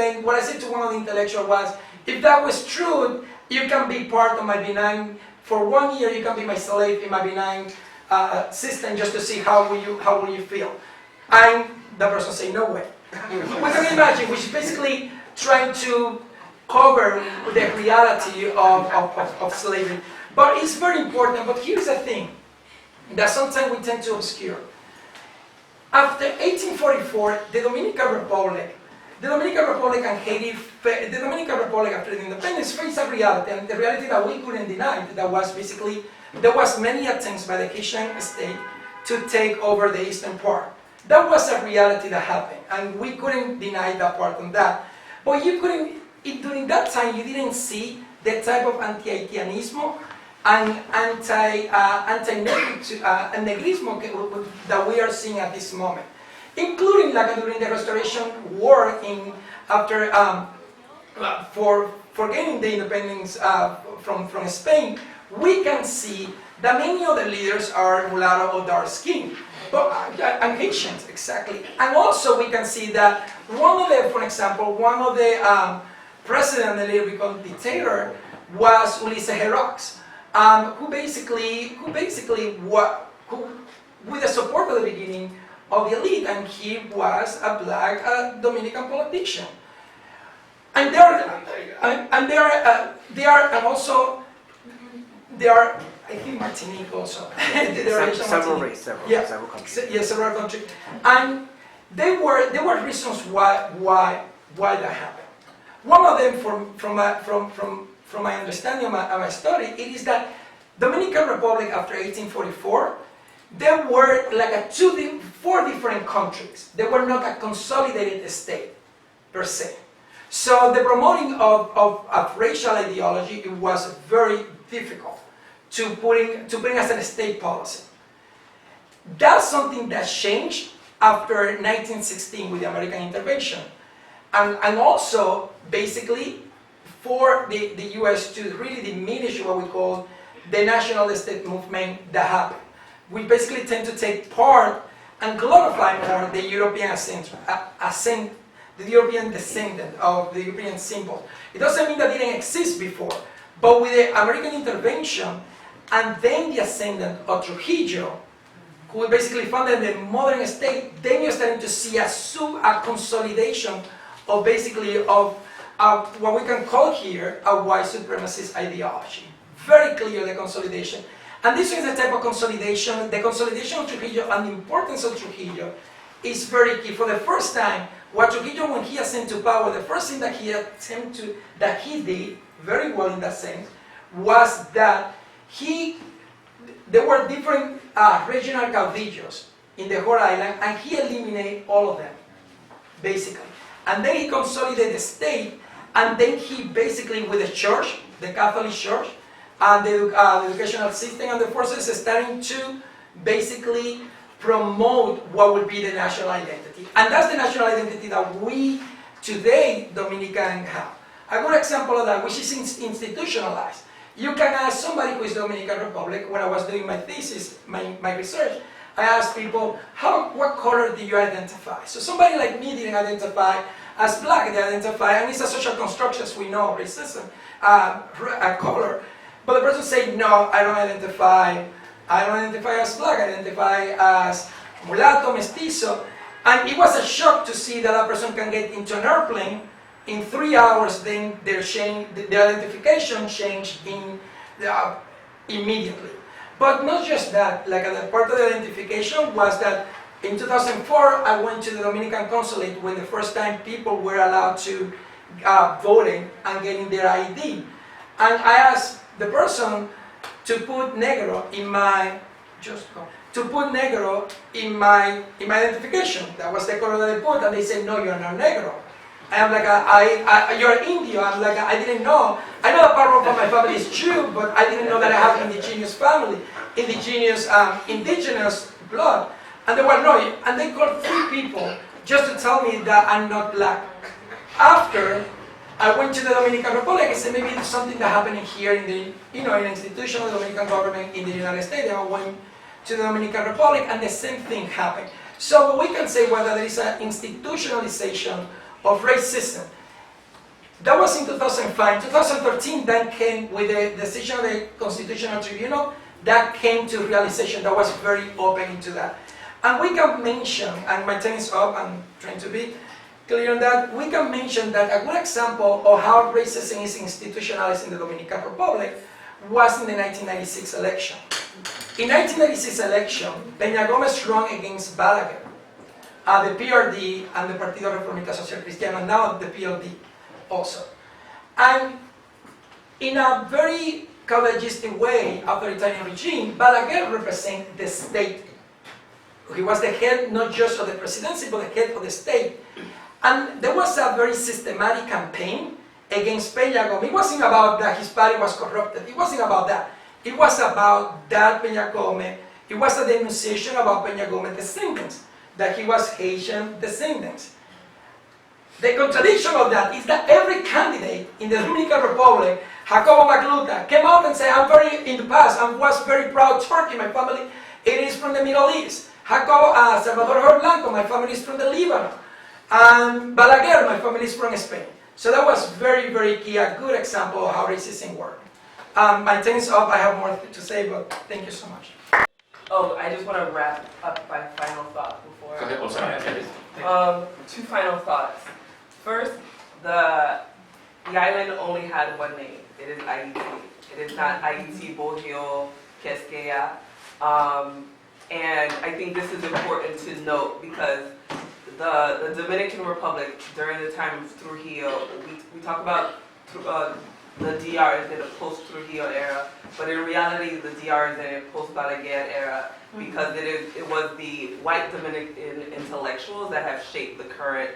one of the intellectuals was, if that was true, you can be part of my benign, for 1 year you can be my slave in my benign system just to see how will you feel. And the person said, no way. We can imagine, which is basically trying to cover the reality of slavery. But it's very important, but here's the thing that sometimes we tend to obscure. After 1844, the Dominican Republic and Haiti, the Dominican Republic after the independence faced a reality, and the reality that we couldn't deny, that was basically, there was many attempts by the Haitian state to take over the eastern part. That was a reality that happened, and we couldn't deny that part on that. But during that time, you didn't see the type of anti-Haitianismo and anti-negrismo that we are seeing at this moment, including like during the Restoration War for gaining the independence from Spain. We can see that many of the leaders are mulatto or dark skinned. And Haitians, exactly. And also we can see that for example, one of the president, the later become dictator, was Ulysses Herox, who with the support at the beginning of the elite, and he was a black Dominican politician. And I think Martinique also. Several countries. Yes, several countries. And there were reasons why that happened. One of them, from my understanding of my study, it is that Dominican Republic after 1844, there were like four different countries. They were not a consolidated state per se. So the promoting of racial ideology, it was very difficult to bring as a state policy. That's something that changed after 1916 with the American intervention. And also, basically, for the US to really diminish what we call the national state movement that happened. We basically tend to take part and glorify more the European the European descendant of the European symbol. It doesn't mean that it didn't exist before, but with the American intervention and then the ascendant of Trujillo, who basically founded the modern state, then you're starting to see a consolidation of basically of what we can call here a white supremacist ideology. Very clear the consolidation. And this is the type of consolidation, the consolidation of Trujillo and the importance of Trujillo is very key. For the first time, what Trujillo, when he ascended to power, the first thing that he did very well in that sense, was that there were different regional caudillos in the whole island, and he eliminated all of them, basically. And then he consolidated the state, and then he basically, with the church, the Catholic Church, and the educational system and the forces, starting to basically promote what would be the national identity. And that's the national identity that we, today, Dominican have. A good example of that, which is institutionalized. You can ask somebody who is Dominican Republic, when I was doing my thesis, my research, I asked people, what color do you identify? So somebody like me didn't identify as black, they identify, and it's a social construction, as we know, racism, a color. But the person said, no, I don't identify as black, I identify as mulatto, mestizo. And it was a shock to see that a person can get into an airplane in 3 hours, then their identification changed immediately. But not just that, like the part of the identification was that in 2004, I went to the Dominican consulate when the first time people were allowed to voting and getting their ID. And I asked the person to put negro in my, identification. That was the color that they put, and they said, no, you're not negro. I'm like, you're Indio. I'm like, I didn't know. I know that part of my family is Jew, but I didn't know that I have indigenous family, indigenous blood. And they were no, and they called 3 people just to tell me that I'm not black. After I went to the Dominican Republic, I said maybe it's something that happened here in the, in an institutional Dominican government in the United States. And I went to the Dominican Republic, and the same thing happened. So we can say whether there is an institutionalization of racism. That was in 2005. 2013 then came with the decision of the Constitutional Tribunal that came to realization, that was very open into that. And we can mention, and my time is up, I'm trying to be clear on that, we can mention that a good example of how racism is institutionalized in the Dominican Republic was in the 1996 election. In 1996 election, Peña Gómez ran against Balaguer, the PRD and the Partido Reformista Social Cristiano, and now the PLD also. And in a very caudillistic way, authoritarian regime, Balaguer represents the state. He was the head not just of the presidency, but the head of the state. And there was a very systematic campaign against Peña Gómez. It wasn't about that his party was corrupted. It wasn't about that. It was about that Peña Gómez. It was a denunciation about Peña Gómez descendants, that he was Haitian descendants. The contradiction of that is that every candidate in the Dominican Republic, Jacobo Magluta, came out and said, in the past, I was very proud Turkey, my family, it is from the Middle East. Salvador Blanco, my family is from the Lebanon. And Balaguer, my family is from Spain. So that was very, very key, a good example of how racism works. My time is up, I have more to say, but thank you so much. Oh, I just want to wrap up my final thought before. Go ahead. Oh, sorry. Two final thoughts. First, the island only had one name. It is Haiti. It is not Haiti, Bohio, Quisqueya. And I think this is important to note because the Dominican Republic, during the time of Trujillo, we talk about the DR is in a post-Trujillo era, but in reality the DR is in a post-Balaguer era because it was the white Dominican intellectuals that have shaped the current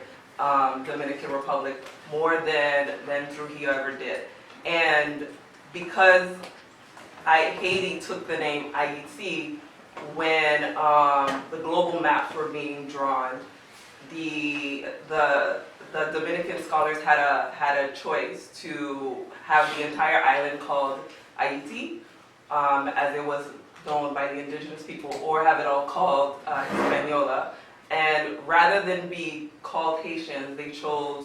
Dominican Republic more than Trujillo ever did. And because Haiti took the name Haiti, when the global maps were being drawn, the Dominican scholars had a choice to have the entire island called Haiti, as it was known by the indigenous people, or have it all called Hispaniola. And rather than be called Haitians, they chose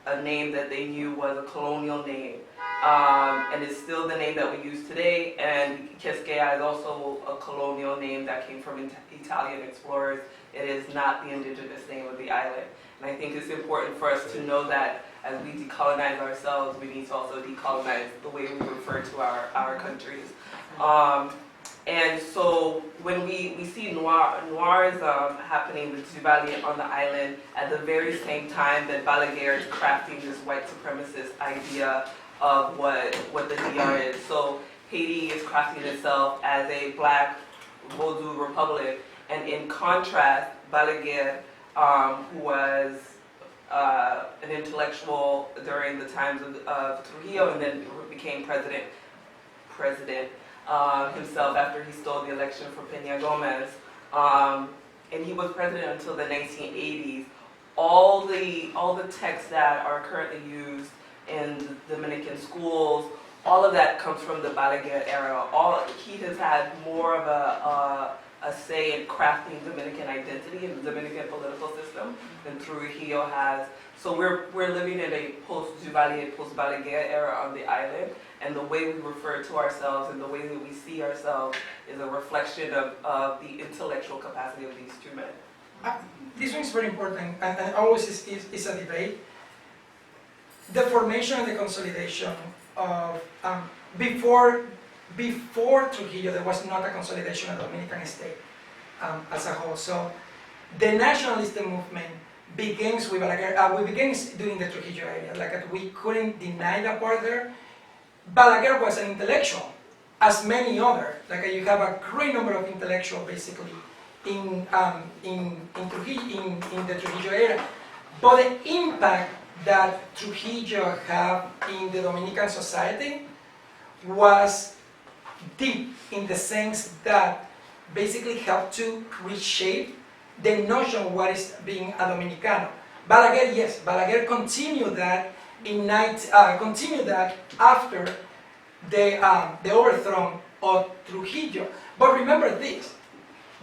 a name that they knew was a colonial name. and it's still the name that we use today. And Quisqueya is also a colonial name that came from Italian explorers. It is not the indigenous name of the island. And I think it's important for us to know that as we decolonize ourselves, we need to also decolonize the way we refer to our countries. And so when we see noirs happening with Duvalier on the island at the very same time that Balaguer is crafting this white supremacist idea of what the DR is. So Haiti is crafting itself as a black Vodou republic, and in contrast, Balaguer, who was an intellectual during the times of Trujillo and then became president himself after he stole the election for Peña Gomez, and he was president until the 1980s. All the texts that are currently used in Dominican schools, all of that comes from the Balaguer era. He has had more of a say in crafting Dominican identity and the Dominican political system than Trujillo has. So we're living in a post-Duvalier, post-Balaguer era on the island, and the way we refer to ourselves and the way that we see ourselves is a reflection of the intellectual capacity of these two men. This one is very important, and always is a debate. The formation and the consolidation of, before Trujillo, there was not a consolidation of the Dominican state as a whole. So the nationalist movement begins with Balaguer. We began during the Trujillo area. Like we couldn't deny that part there. Balaguer was an intellectual, as many other. Like you have a great number of intellectuals basically in the Trujillo area. But the impact that Trujillo had in the Dominican society was deep in the sense that basically helped to reshape the notion of what is being a Dominicano. Balaguer, yes, Balaguer continued that after the overthrow of Trujillo. But remember this: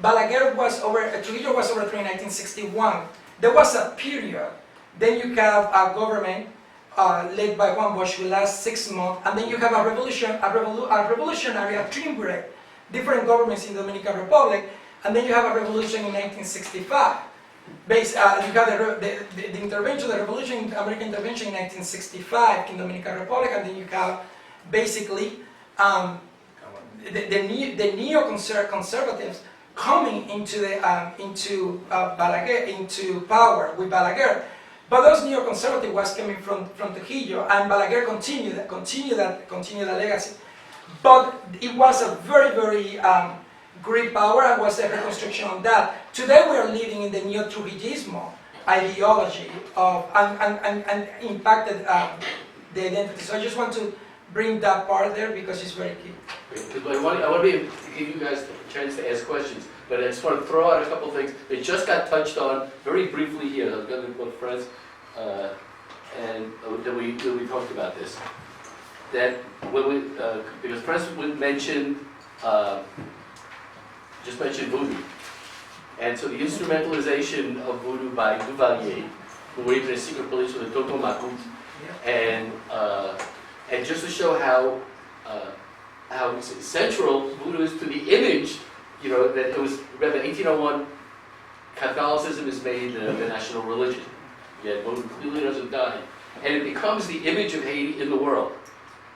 Trujillo was overthrown in 1961. There was a period. Then you have a government led by Juan Bosch who lasts 6 months, and then you have a revolutionary triumvirate, different governments in the Dominican Republic, and then you have a revolution in 1965. You have the intervention, the revolution, American intervention in 1965 in the Dominican Republic, and then you have basically the neo-conservatives coming into power with Balaguer. But those neo-conservatives was coming from Trujillo, and Balaguer continued that legacy. But it was a very, very great power, and was a reconstruction on that. Today we are living in the neo-Trujillismo ideology of and impacted the identity. So I just want to bring that part there because it's very key. I want to be able to give you guys a chance to ask questions, but I just want to throw out a couple things that just got touched on very briefly here. I was going to with friends, and that we talked about this. That when we because friends would mention just mentioned voodoo, and so the instrumentalization of voodoo by Duvalier, who were even a secret police with the Toto Makut, and just to show how central voodoo is to the image, that it was, remember, 1801, Catholicism is made the national religion. Yet voodoo clearly doesn't die. And it becomes the image of Haiti in the world.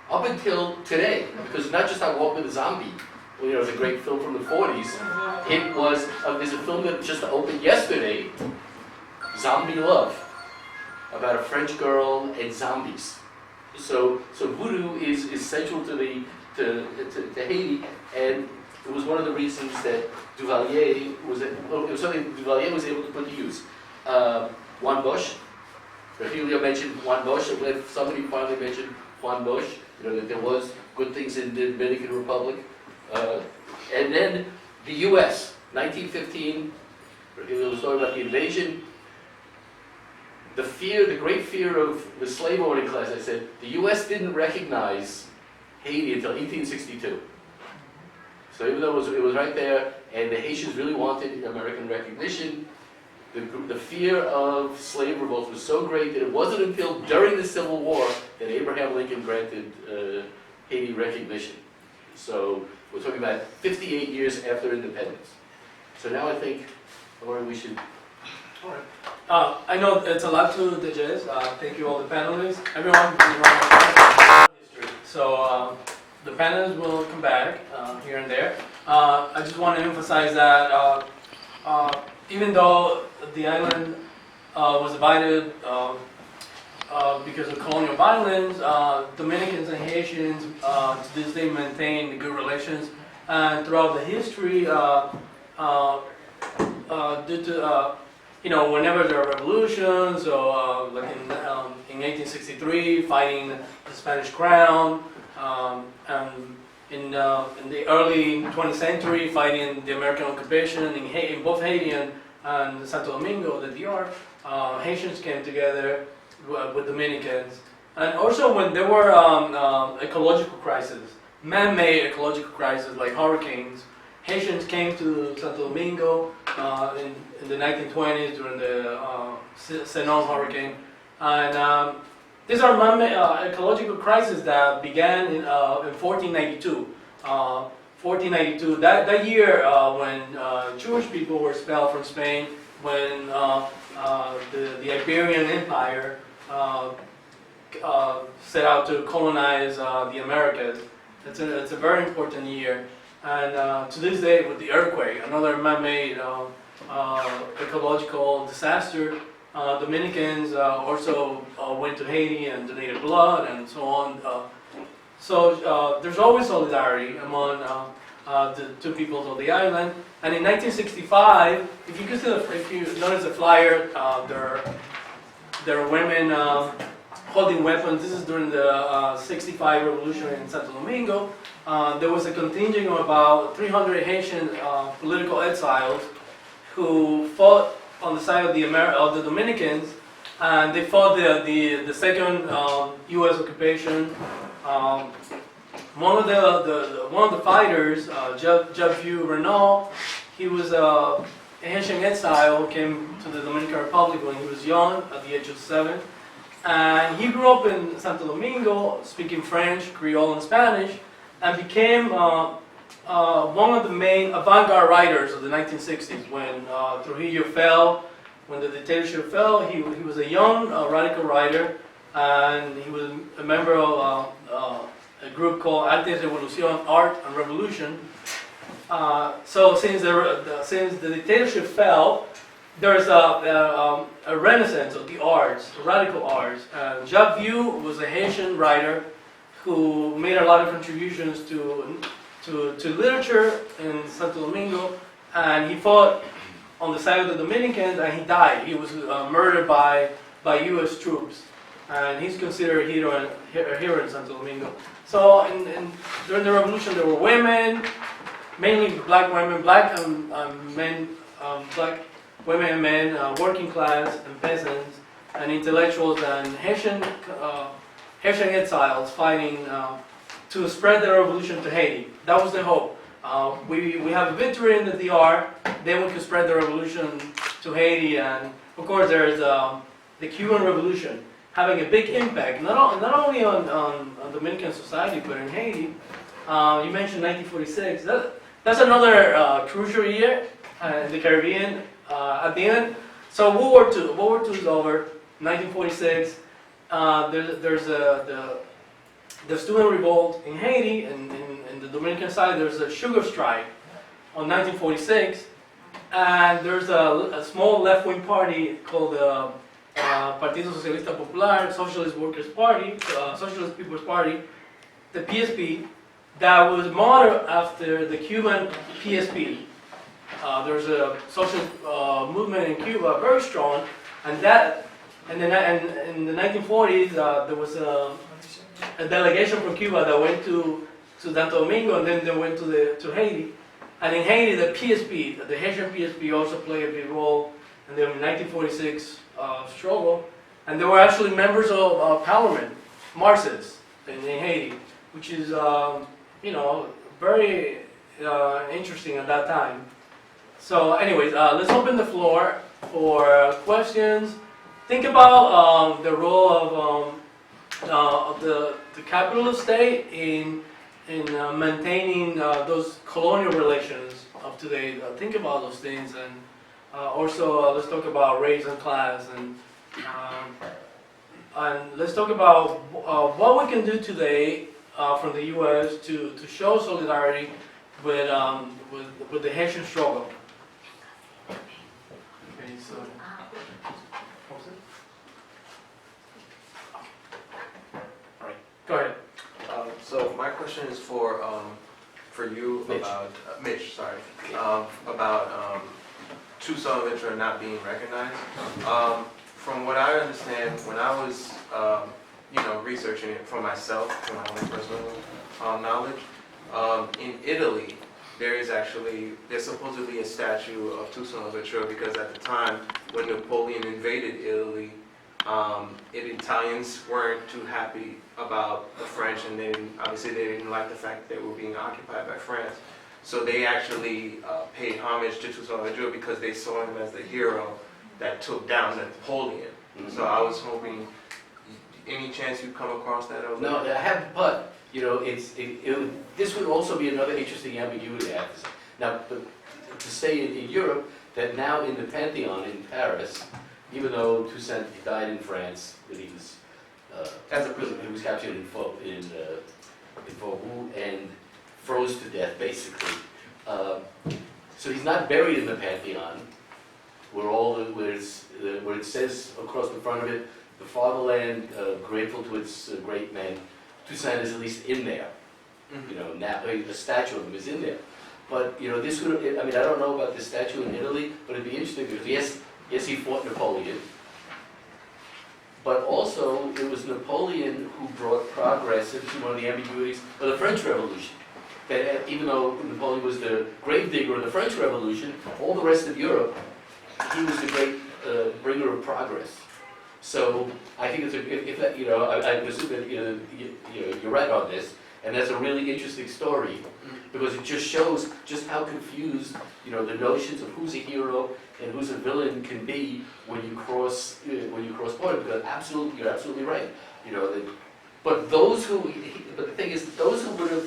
Up until today, because not just I Walk with a Zombie, the great film from the 40s, it was, there's a film that just opened yesterday, Zombie Love, about a French girl and zombies. So voodoo is central to Haiti, and it was one of the reasons that Duvalier it was something Duvalier was able to put to use. Juan Bosch, Trujillo mentioned Juan Bosch. If somebody finally mentioned Juan Bosch, that there was good things in the Dominican Republic, and then the U.S. 1915. Trujillo was talking about the invasion. The great fear of the slave owning class, I said, the U.S. didn't recognize Haiti until 1862. So even though it was right there, and the Haitians really wanted American recognition, the fear of slave revolts was so great that it wasn't until during the Civil War that Abraham Lincoln granted Haiti recognition. So we're talking about 58 years after independence. So now I think, Lauren, we should. All right. I know it's a lot to digest. Thank you all the panelists. Everyone. So the panelists will come back here and there. I just want to emphasize that even though the island was divided because of colonial violence, Dominicans and Haitians to this day maintain good relations. And throughout the history, due to whenever there are revolutions, so like in 1863, fighting the Spanish crown, and in the early 20th century, fighting the American occupation in both Haiti and Santo Domingo, the DR, Haitians came together with Dominicans. And also when there were ecological crises, man-made ecological crises like hurricanes, Haitians came to Santo Domingo in the 1920s during the Senon hurricane. And these are man-made ecological crises that began in 1492. 1492, that year when Jewish people were expelled from Spain, when the Iberian Empire set out to colonize the Americas. It's a very important year. And to this day, with the earthquake, another man-made ecological disaster, Dominicans also went to Haiti and donated blood and so on. So there's always solidarity among the two peoples of the island. And in 1965, if you notice the flyer, there are women holding weapons. This is during the 65 revolution in Santo Domingo. There was a contingent of about 300 Haitian political exiles who fought on the side of the Dominicans, and they fought the second U.S. occupation. One of the fighters, Jean Renault, he was a Haitian exile who came to the Dominican Republic when he was young, at the age of 7. And he grew up in Santo Domingo, speaking French, Creole, and Spanish, and became one of the main avant-garde writers of the 1960s. When Trujillo fell, when the dictatorship fell, he was a young radical writer, and he was a member of a group called Artes Revolución, Art and Revolution. So since the dictatorship fell, there's a renaissance of the arts, radical arts. Jacques Vieux was a Haitian writer who made a lot of contributions to literature in Santo Domingo, and he fought on the side of the Dominicans, and he died. He was murdered by U.S. troops, and he's considered a hero in Santo Domingo. So during the revolution, there were women, mainly black women, black women and men, working class and peasants, and intellectuals and Haitian exiles fighting to spread the revolution to Haiti. That was the hope. We have a victory in the DR, then we can spread the revolution to Haiti, and of course there's the Cuban Revolution having a big impact, not only on Dominican society, but in Haiti. You mentioned 1946. That's another crucial year in the Caribbean. At the end, so World War II. World War II is over. 1946. There's the student revolt in Haiti, and in the Dominican side, there's a sugar strike on 1946, and there's a small left-wing party called the Partido Socialista Popular, Socialist Workers Party, Socialist People's Party, the PSP, that was modeled after the Cuban PSP. There's a socialist movement in Cuba, very strong, and in the 1940s there was a delegation from Cuba that went to Santo Domingo, and then they went to Haiti. And in Haiti, the PSP, the Haitian PSP, also played a big role in the 1946 struggle. And they were actually members of parliament, Marxists, in Haiti, which is very interesting at that time. So anyways, let's open the floor. for questions. Think about the role of the capital state in maintaining those colonial relations of today. Think about those things, and also let's talk about race and class, and let's talk about what we can do today from the U.S. to show solidarity with the Haitian struggle. Okay, so. Go ahead. So my question is for you Mitch. about, Mitch, sorry, about Toussaint not being recognized. From what I understand, when I was, researching it for myself, for my own personal knowledge, in Italy, there's supposedly a statue of Toussaint because at the time when Napoleon invaded Italy, Italians weren't too happy about the French, and they didn't like the fact that they were being occupied by France. So they actually paid homage to Toussaint because they saw him as the hero that took down Napoleon. Mm-hmm. So I was hoping, any chance you've come across that over No, there? I haven't, but, this would also be another interesting ambiguity I have to say. Now, to say in Europe, that now in the Pantheon in Paris, even though Toussaint died in France, when he was as a prisoner, he was captured in Faubourg and froze to death, basically. So he's not buried in the Pantheon, where it says across the front of it, the fatherland grateful to its great men. Toussaint is at least in there. Now a statue of him is in there. But this would, I don't know about the statue in Italy, but it'd be interesting because yes, he fought Napoleon, but also it was Napoleon who brought progress into one of the ambiguities of the French Revolution. That even though Napoleon was the gravedigger of the French Revolution, all the rest of Europe, he was the great bringer of progress. So I think it's I assume that you're right on this, and that's a really interesting story because it just shows just how confused the notions of who's a hero and who's a villain can be when you cross borders. Because you're absolutely right. But the thing is, those who would have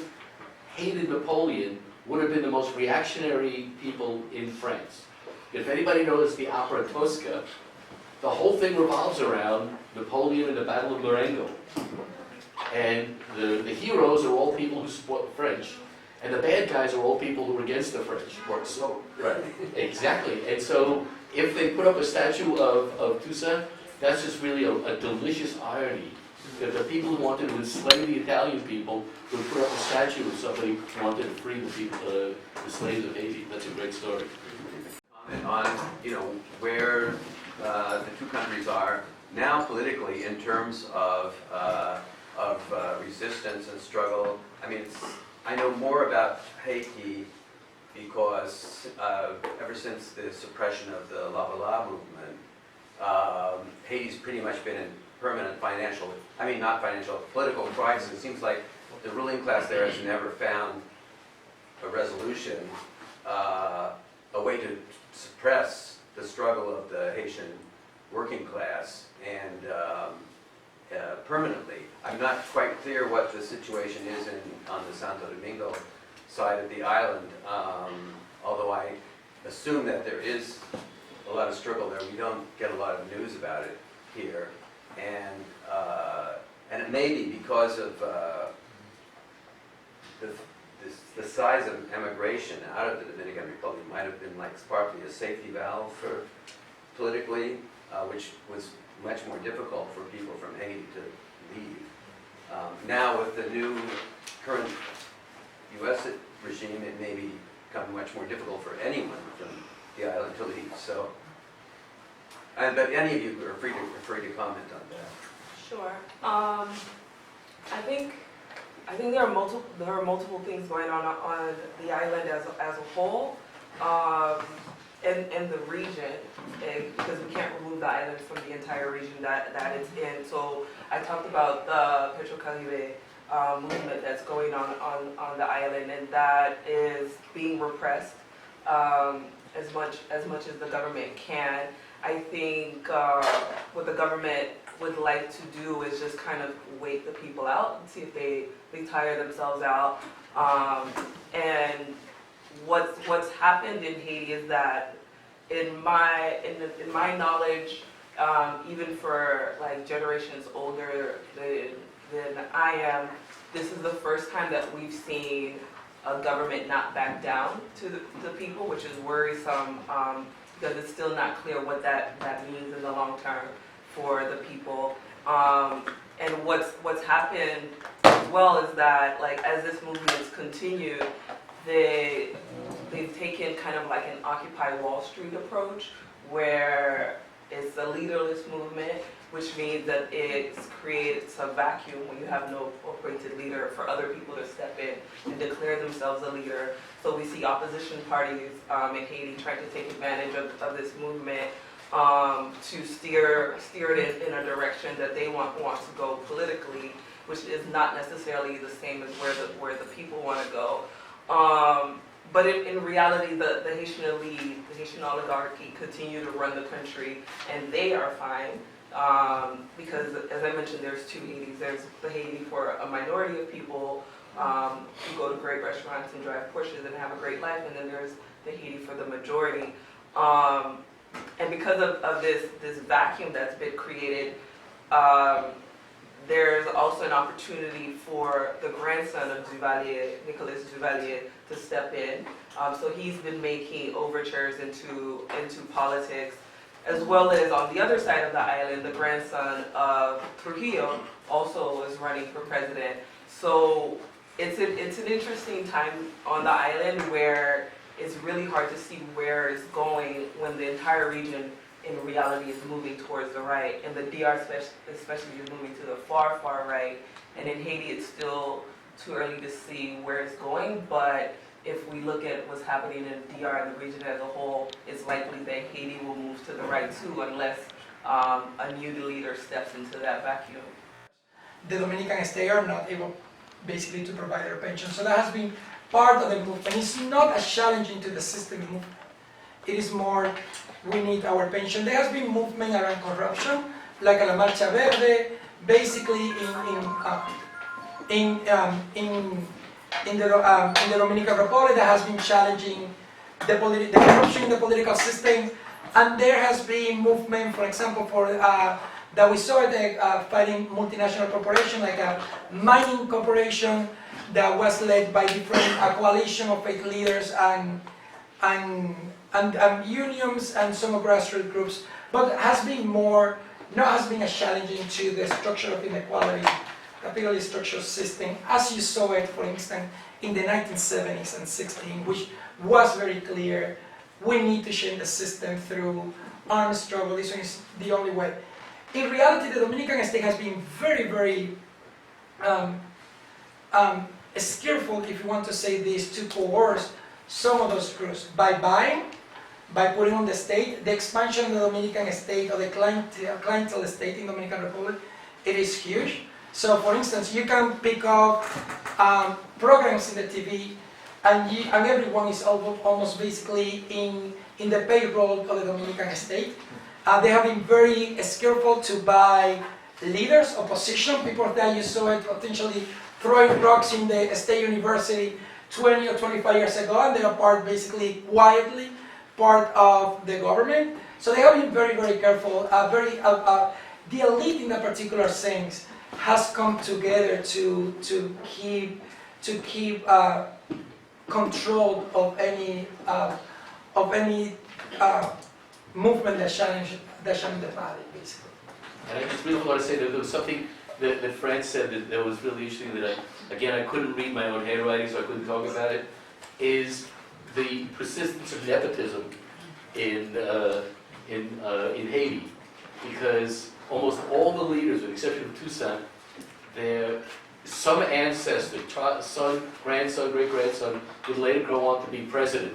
hated Napoleon would have been the most reactionary people in France. If anybody knows the opera Tosca, the whole thing revolves around Napoleon and the Battle of Marengo. And the heroes are all people who support the French, and the bad guys are all people who are against the French. Right. Exactly. And so if they put up a statue of Toussaint, that's just really a delicious irony. That the people who wanted to enslave the Italian people would put up a statue of somebody who wanted to free the people, the slaves of Haiti. That's a great story. Comment on, where the two countries are now politically in terms of resistance and struggle. I know more about Haiti because ever since the suppression of the La movement, Haiti's pretty much been in permanent political crisis. It seems like the ruling class there has never found a resolution, a way to suppress the struggle of the Haitian working class and permanently. I'm not quite clear what the situation is on the Santo Domingo side of the island, although I assume that there is a lot of struggle there. We don't get a lot of news about it here, and it may be because of the size of emigration out of the Dominican Republic might have been partly a safety valve for politically, which was much more difficult for people from Haiti to leave. Now with the new current U.S. regime, it may become much more difficult for anyone from the island to leave. So, but any of you are free to comment on that. Sure. I think there are multiple things going on the island as a whole, in the region, because we can't remove the island from the entire region that it's in. So I talked about the Petrocalive movement that's going on the island, and that is being repressed as much as the government can. I think what the government would like to do is just kind of wait the people out and see if they tire themselves out. And what's happened in Haiti is that in my knowledge, even for like generations older than I am, this is the first time that we've seen a government not back down to the people, which is worrisome because it's still not clear what that means in the long term for the people. And what's happened as well is that, like, as this movement has continued, they've taken kind of like an Occupy Wall Street approach, where it's a leaderless movement, which means that it creates a vacuum when you have no appointed leader for other people to step in and declare themselves a leader. So we see opposition parties in Haiti trying to take advantage of this movement to steer it in a direction that they want to go politically, which is not necessarily the same as where the people want to go. But in reality, the Haitian elite, the Haitian oligarchy continue to run the country, and they are fine. Because, as I mentioned, there's two Haitis. There's the Haiti for a minority of people who go to great restaurants and drive Porsches and have a great life, and then there's the Haiti for the majority. And because of this vacuum that's been created, there's also an opportunity for the grandson of Duvalier, Nicolas Duvalier, to step in. So he's been making overtures into politics, as well as on the other side of the island, the grandson of Trujillo also is running for president. So it's an interesting time on the island where it's really hard to see where it's going when the entire region in reality is moving towards the right, and the DR especially is moving to the far, far right. And in Haiti, it's still too early to see where it's going, but if we look at what's happening in DR and the region as a whole, it's likely that Haiti will move to the right too, unless a new leader steps into that vacuum. The Dominican state are not able basically to provide their pension. So that has been part of the movement. It's not as challenging to the system movement. It is more, we need our pension. There has been movement around corruption, like La Marcha Verde, basically in the Dominican Republic that has been challenging the corruption in the political system. And there has been movement, for example, that we saw fighting multinational corporation, like a mining corporation that was led by different coalition of faith leaders and unions and some grassroots groups, but has been as challenging to the structure of inequality, particularly structural system, as you saw it, for instance, in the 1970s and 60s, which was very clear. We need to change the system through armed struggle. This one is the only way. In reality, the Dominican state has been very, very skillful, if you want to say this, to coerce some of those groups by putting on the state. The expansion of the Dominican state, or the clientele state in the Dominican Republic, it is huge. So, for instance, you can pick up programs in the TV, and everyone is almost basically in the payroll of the Dominican state. They have been very skillful to buy leaders, opposition, people that you saw it potentially throwing rocks in the state university 20 or 25 years ago, and they are basically quietly part of the government. So they have been very, very careful. The elite in a particular sense has come together to keep control of any movement that challenge the party, basically. And I just really want to say that there was something that Fran said that was really interesting that I couldn't read my own handwriting, so I couldn't talk about it, is the persistence of nepotism in Haiti, because almost all the leaders, with the exception of Toussaint, they're some ancestor, son, grandson, great-grandson, would later go on to be president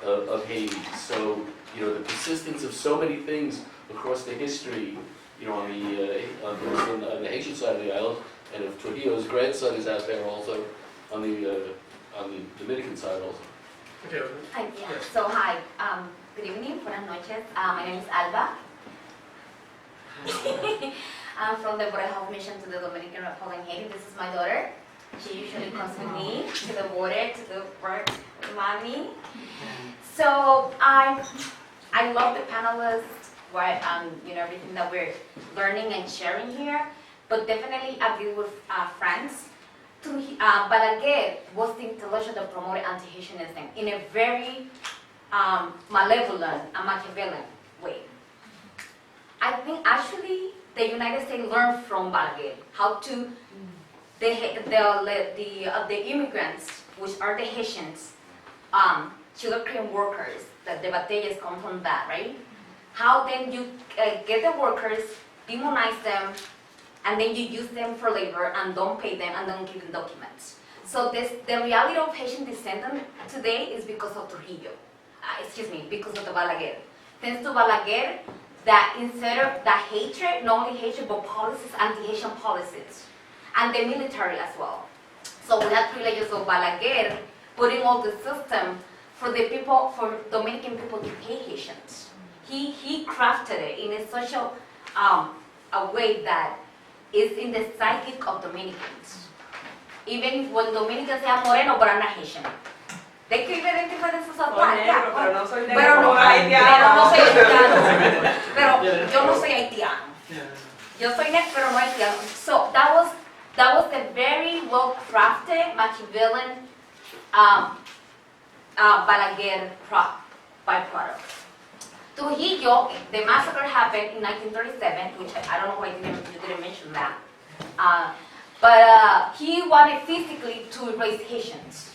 of Haiti. So, the persistence of so many things across the history, on the Haitian side of the island, and if Trujillo's grandson is out there also on the Dominican side also. Okay. Hi, yeah. Yes. So hi, good evening, buenas noches. My name is Alba. I'm from the Border Health Mission to the Dominican Republic in Haiti. This is my daughter. She usually comes with me to the border to do work with mommy. So I love the panelists, what everything that we're learning and sharing here. But definitely agree with friends. Balaguer was the intellectual that promoted anti-Haitianism in a very malevolent and Machiavellian way. I think actually the United States learned from Balaguer how to the immigrants, which are the Haitians, sugarcane workers. The batallas come from that, right? How then you get the workers, demonize them, and then you use them for labor and don't pay them and don't give them documents. So the reality of Haitian descendants today is because of Trujillo. Because of the Balaguer. Thanks to Balaguer, that instead of the hatred, not only hatred, but policies, anti-Haitian policies, and the military as well. So we have privileges of Balaguer putting all the system for the people, for Dominican people to pay Haitians. He crafted it in a social a way that is in the psychic of Dominicans. Even when Dominicans say I'm moreno, but I'm not Haitian. They can identify themselves as black, yeah. Pero no soy negro, Pero no soy haitiano. Pero yo no soy haitiano. Yo soy negro, pero no haitiano. So that was a very well crafted Machiavellian Balaguer byproduct. Trujillo, the massacre happened in 1937, which I don't know why you didn't mention that. But he wanted physically to erase Haitians.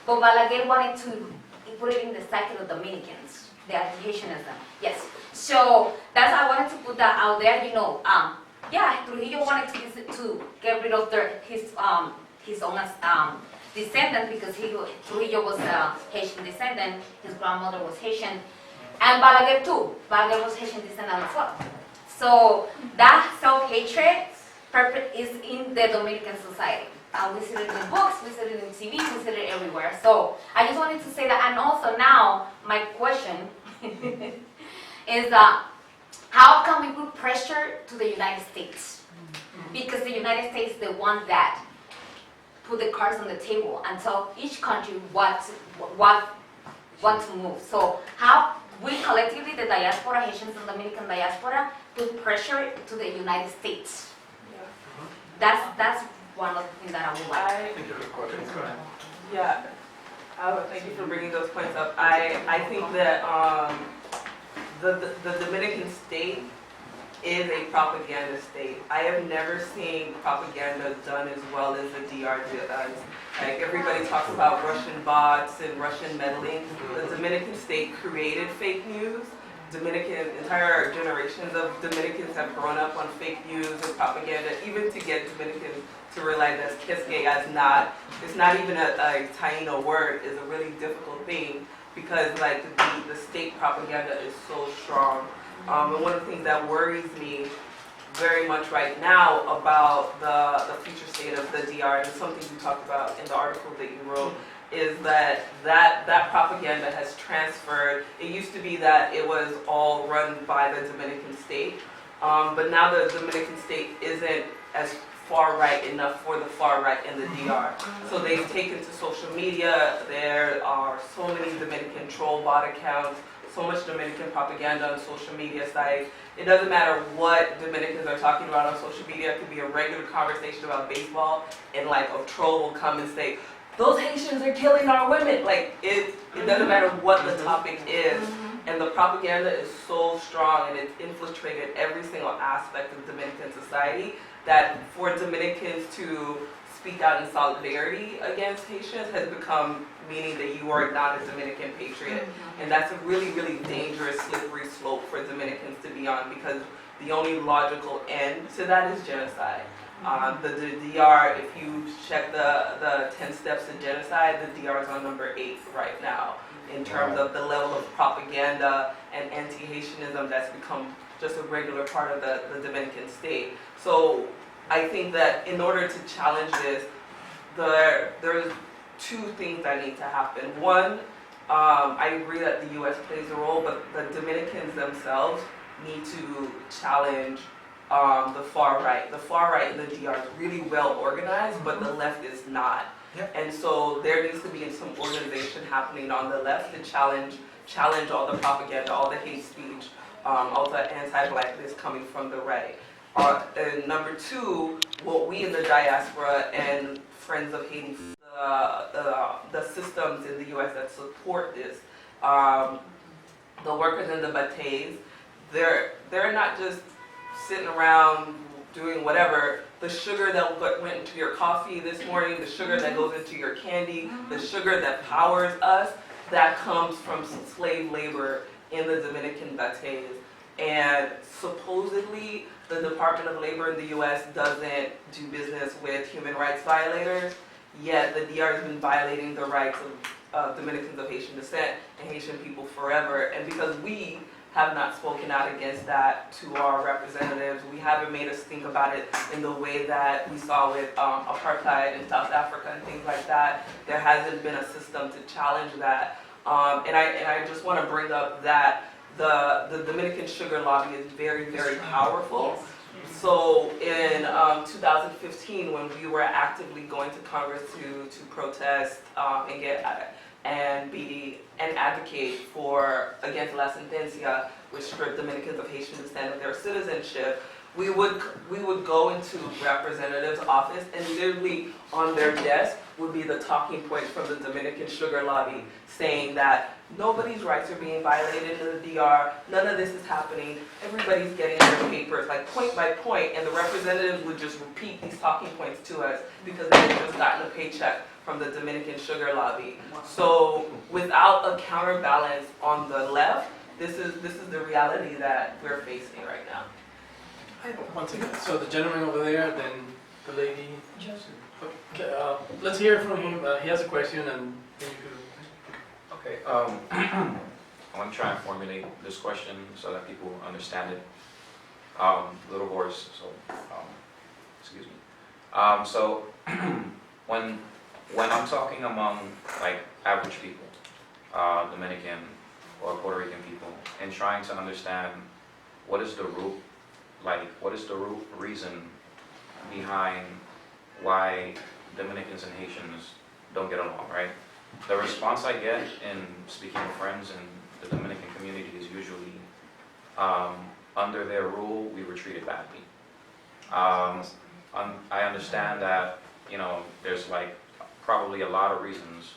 But Balaguer wanted to put it in the psyche of Dominicans, the anti-Haitianism. Yes. So that's why I wanted to put that out there. Trujillo wanted to get rid of his own descendant because Trujillo was a Haitian descendant. His grandmother was Haitian. And Balaguer too. Balaguer was Haitian descendant as well. So that self-hatred is in the Dominican society. We see it in books, we see it in TV, we see it everywhere. So I just wanted to say that. And also now, my question is how can we put pressure to the United States? Because the United States is the one that put the cards on the table and tell each country what to move. So how we collectively, the diaspora, Haitians and Dominican diaspora, put pressure to the United States. That's one of the things that I would like. Thank you for bringing those points up. I think that the Dominican state is a propaganda state. I have never seen propaganda done as well as the DR does. Like everybody talks about Russian bots and Russian meddling. The Dominican state created fake news. Entire generations of Dominicans have grown up on fake news and propaganda, even to get Dominicans to realize that Kiske it's not even a Taino word, is a really difficult thing because like the state propaganda is so strong. And one of the things that worries me very much right now about the future state of the DR, and something you talked about in the article that you wrote, is that propaganda has transferred. It used to be that it was all run by the Dominican state, but now the Dominican state isn't as far right enough for the far right in the DR. So they've taken to social media. There are so many Dominican troll bot accounts, so much Dominican propaganda on social media sites. It doesn't matter what Dominicans are talking about on social media. It could be a regular conversation about baseball, and like a troll will come and say, "Those Haitians are killing our women." Like it doesn't matter what the topic is, and the propaganda is so strong and it's infiltrated every single aspect of Dominican society that for Dominicans to speak out in solidarity against Haitians has become meaning that you are not a Dominican patriot. And that's a really, really dangerous, slippery slope for Dominicans to be on, because the only logical end to that is genocide. The DR, if you check the 10 steps to genocide, the DR is on number 8 right now in terms of the level of propaganda and anti-Haitianism that's become just a regular part of the Dominican state. So I think that in order to challenge this, there's two things that need to happen. One I agree that the U.S. plays a role, but the Dominicans themselves need to challenge the far right. The far right in the DR is really well organized, but the left is not. Yep. And so there needs to be some organization happening on the left to challenge all the propaganda, all the hate speech, all the anti-blackness coming from the right. And number two, what we in the diaspora and Friends of Haiti, the systems in the U.S. that support this, the workers in the bateys, they're not just sitting around doing whatever. The sugar that went into your coffee this morning, the sugar that goes into your candy, the sugar that powers us, that comes from slave labor in the Dominican bateys. And supposedly, the Department of Labor in the U.S. doesn't do business with human rights violators, yet the DR has been violating the rights of Dominicans of Haitian descent and Haitian people forever. And because we have not spoken out against that to our representatives, we haven't made us think about it in the way that we saw with apartheid in South Africa and things like that. There hasn't been a system to challenge that. And I just want to bring up that the Dominican sugar lobby is very, very powerful. So in 2015, when we were actively going to Congress to protest and advocate against La Sentencia, which stripped Dominicans of Haitian descent of their citizenship, we would go into representatives' office, and literally on their desk would be the talking points from the Dominican sugar lobby saying that nobody's rights are being violated in the DR, none of this is happening, everybody's getting their papers, like point by point, and the representatives would just repeat these talking points to us because they had just gotten a paycheck from the Dominican sugar lobby. So without a counterbalance on the left, this is the reality that we're facing right now. One second. So the gentleman over there, then the lady. Okay, let's hear from him. He has a question, and then you could. Okay. I want to try and formulate this question so that people understand it. A little hoarse, so excuse me. So when I'm talking among like average people, Dominican or Puerto Rican people, and trying to understand what is the root reason behind why Dominicans and Haitians don't get along, right? The response I get in speaking with friends in the Dominican community is usually, under their rule, we were treated badly. I understand that, there's like probably a lot of reasons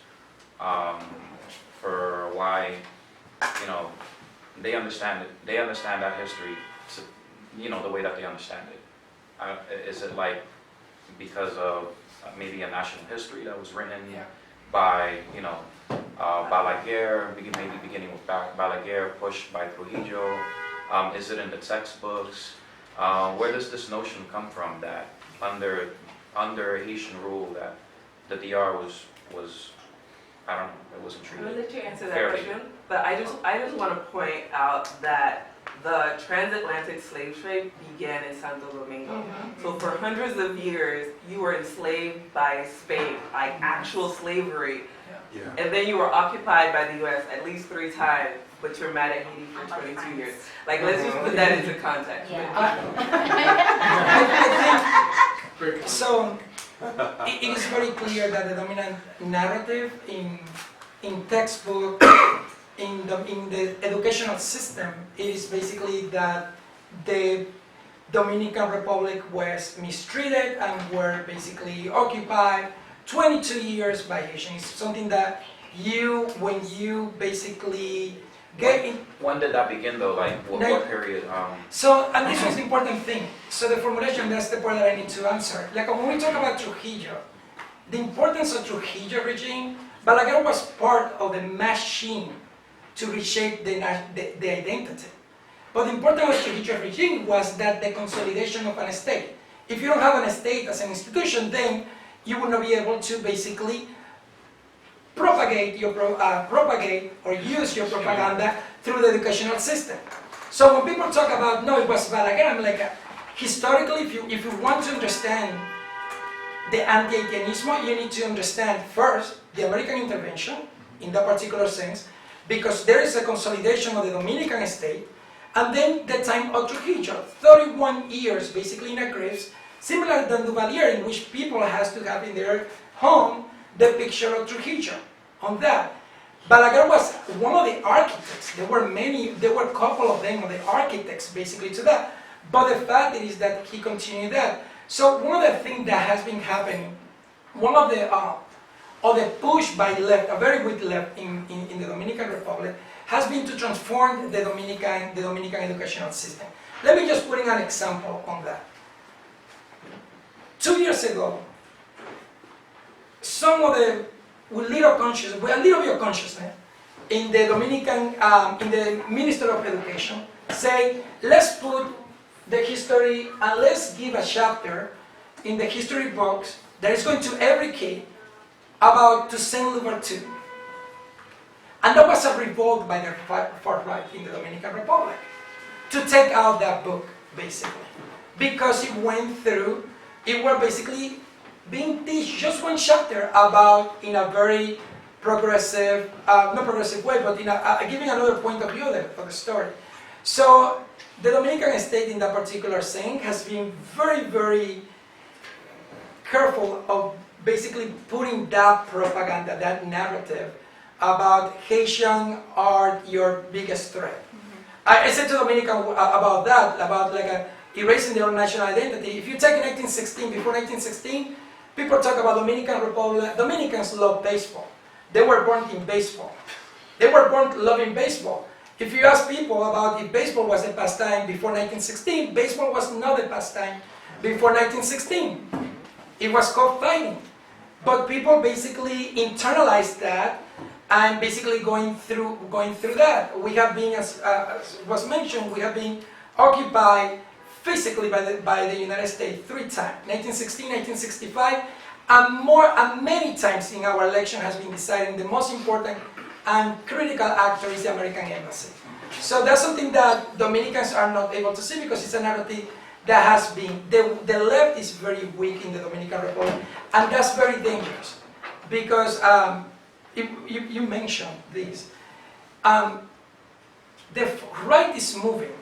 for why, they understand that history, the way that they understand it. Is it like because of maybe a national history that was written by, Balaguer, maybe beginning with Balaguer, pushed by Trujillo? Is it in the textbooks? Where does this notion come from that under Haitian rule that the DR was I don't know, it wasn't treated I'll let you answer that fairly? question, but I just want to point out that the transatlantic slave trade began in Santo Domingo. So for hundreds of years, you were enslaved by Spain, like actual slavery. Yeah. And then you were occupied by the U.S. at least 3 times, but you're mad at Haiti for 22 years. Like, let's just put that into context. So it is very clear that the dominant narrative in textbook, in the educational system, is basically that the Dominican Republic was mistreated and were basically occupied 22 years by Haitians. Something that when you basically get in. When did that begin though? Like what period? So, and this was the important thing. So the formulation, that's the part that I need to answer. Like when we talk about Trujillo, the importance of Trujillo regime, Balaguer was part of the machine to reshape the identity. But the importance of Trujillo regime was that the consolidation of an state. If you don't have an state as an institution, then you will not be able to basically propagate or use your propaganda through the educational system. So when people talk about, no, it was Balaguer, I'm like, historically, if you want to understand the anti-Haitianismo, you need to understand first the American intervention in that particular sense, because there is a consolidation of the Dominican state, and then the time of Trujillo, 31 years basically in a grips, similar than Duvalier, in which people has to have in their home the picture of Trujillo on that. Balaguer was one of the architects. There were a couple of them, of the architects basically to that. But the fact is that he continued that. So one of the things that has been happening, one of the push by left, a very weak left in the Dominican Republic, has been to transform the Dominican educational system. Let me just put in an example on that. 2 years ago, some of the with a little bit of consciousness in the Dominican, in the Minister of Education, say, let's put the history and let's give a chapter in the history books that is going to every kid about Toussaint Louverture. And that was a revolt by the far right in the Dominican Republic to take out that book, basically, because it went through, it were basically being taught just one chapter about in a very progressive, not progressive way, but in giving another point of view of the story. So the Dominican state in that particular thing has been very, very careful of basically putting that propaganda, that narrative about Haitian are your biggest threat. I said to Dominican about that, about like erasing their own national identity. If you take 1916, before 1916, people talk about Dominican Republic. Dominicans love baseball. They were born in baseball. They were born loving baseball. If you ask people about if baseball was a pastime before 1916, baseball was not a pastime before 1916. It was called fighting. But people basically internalized that and basically going through that. We have been, as was mentioned, we have been occupied physically by the United States 3 times, 1916, 1965, and many times in our election has been deciding the most important and critical actor is the American Embassy. So that's something that Dominicans are not able to see because it's a narrative that has been, the left is very weak in the Dominican Republic, and that's very dangerous because you mentioned this. The right is moving.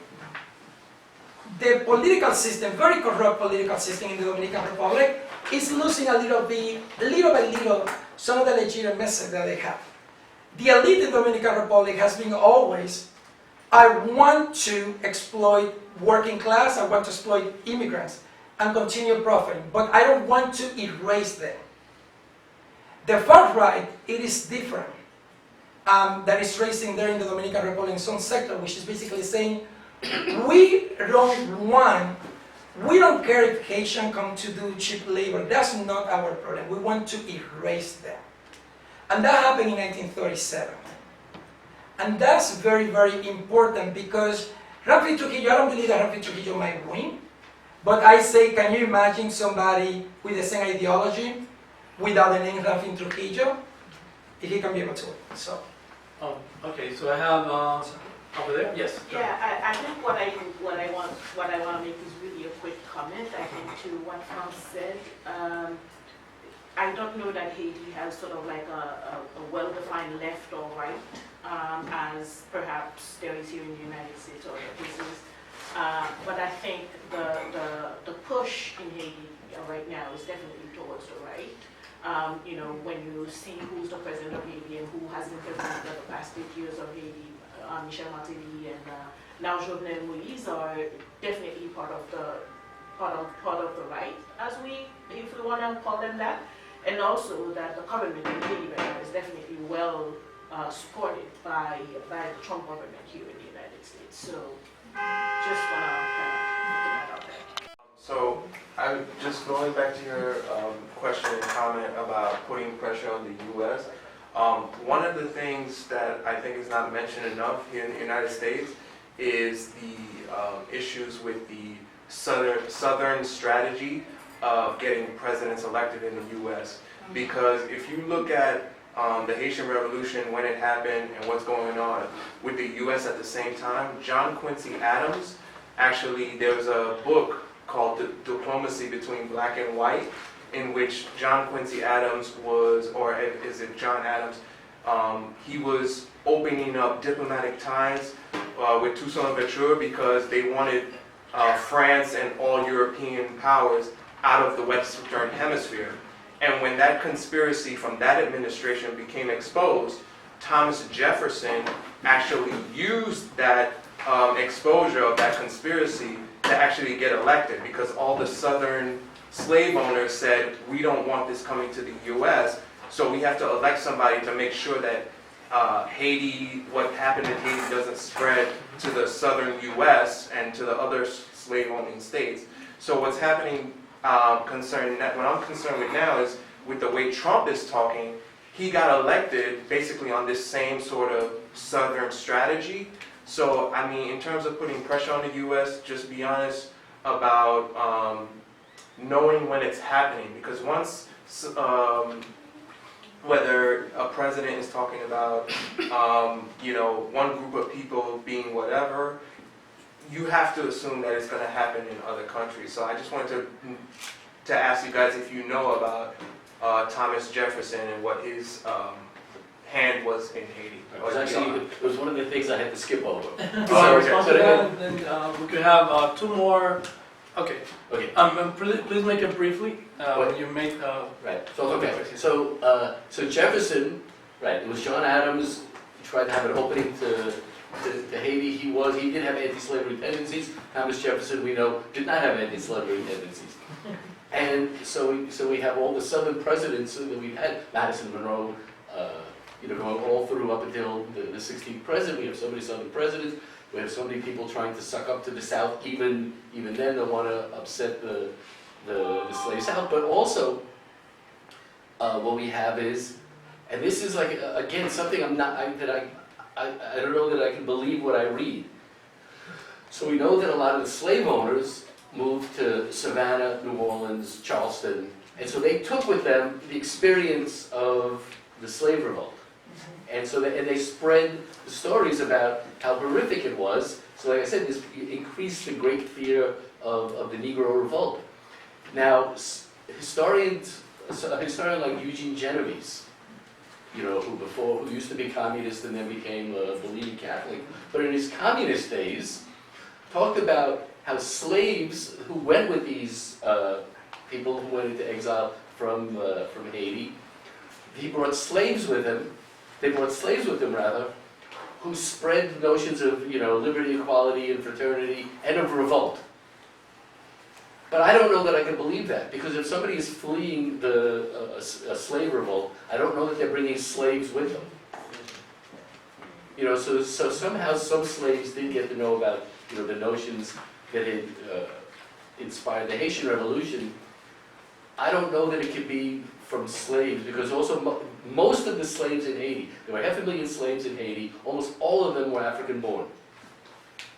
The political system, very corrupt political system in the Dominican Republic, is losing little by little, some of the legitimacy that they have. The elite in the Dominican Republic has been always, I want to exploit working class, I want to exploit immigrants, and continue profiting, but I don't want to erase them. The far right, it is different. That is raising there in the Dominican Republic in some sector, which is basically saying, we don't care if Haitians come to do cheap labor. That's not our problem. We want to erase them. And that happened in 1937. And that's very, very important because Rafi Trujillo, I don't believe that Rafi Trujillo might win. But I say, can you imagine somebody with the same ideology without the name Rafi Trujillo? He can be able to win. So. Okay, so I have over there. Yes. Yeah, I think what I want to make is really a quick comment. I think to what Frank said. I don't know that Haiti has sort of like a well-defined left or right, as perhaps there is here in the United States or other places. But I think the push in Haiti right now is definitely towards the right. You know, when you see who's the president of Haiti and who has been president for the past 8 years of Haiti, Michel Martelly and now Jovenel Moïse are definitely part of the right, if we want to call them that. And also that the government in Haiti right now is definitely well supported by the Trump government here in the United States. So just want to kind of put that out there. So I'm just going back to your question and comment about putting pressure on the U.S. One of the things that I think is not mentioned enough here in the United States is the issues with the Southern strategy of getting presidents elected in the U.S. Because if you look at the Haitian Revolution, when it happened and what's going on with the U.S. at the same time, John Quincy Adams, actually there was a book called Diplomacy Between Black and White, in which John Quincy Adams was, or is it John Adams, he was opening up diplomatic ties with Toussaint Louverture because they wanted France and all European powers out of the Western Hemisphere. And when that conspiracy from that administration became exposed, Thomas Jefferson actually used that exposure of that conspiracy to actually get elected, because all the southern slave owners said, we don't want this coming to the U.S., so we have to elect somebody to make sure that Haiti, what happened in Haiti doesn't spread to the southern U.S. and to the other slave-owning states. So what's happening, what I'm concerned with now is with the way Trump is talking, he got elected basically on this same sort of southern strategy. So, I mean, in terms of putting pressure on the U.S., just be honest about knowing when it's happening, because once whether a president is talking about, one group of people being whatever, you have to assume that it's going to happen in other countries. So I just wanted to ask you guys if you know about Thomas Jefferson and what his hand was in Haiti. It was one of the things I had to skip over. Then we could have two more. Okay. Okay. Please make it briefly. When you make. Right. So Jefferson, right? It was John Adams. He tried to have an opening to Haiti. He did have anti-slavery tendencies. Thomas Jefferson, we know, did not have anti-slavery tendencies. And so we have all the Southern presidents that we've had. Madison, Monroe, going all through up until the 16th president. We have so many Southern presidents. We have so many people trying to suck up to the South. Even then, they want to upset the slave South. But also, what we have is, and this is like again something I don't know that I can believe what I read. So we know that a lot of the slave owners moved to Savannah, New Orleans, Charleston, and so they took with them the experience of the slave revolt. And so they spread the stories about how horrific it was. So like I said, this increased the great fear of the Negro Revolt. Now, a historian like Eugene Genovese, who used to be communist and then became a believing Catholic, but in his communist days, talked about how slaves who went with these people who went into exile from Haiti, he brought slaves with him. They brought slaves with them, rather, who spread notions of, liberty, equality, and fraternity, and of revolt. But I don't know that I can believe that, because if somebody is fleeing a slave revolt, I don't know that they're bringing slaves with them. So somehow some slaves did get to know about, the notions that had inspired the Haitian Revolution. I don't know that it could be from slaves, because also most of the slaves in Haiti, there were 500,000 slaves in Haiti, almost all of them were African-born.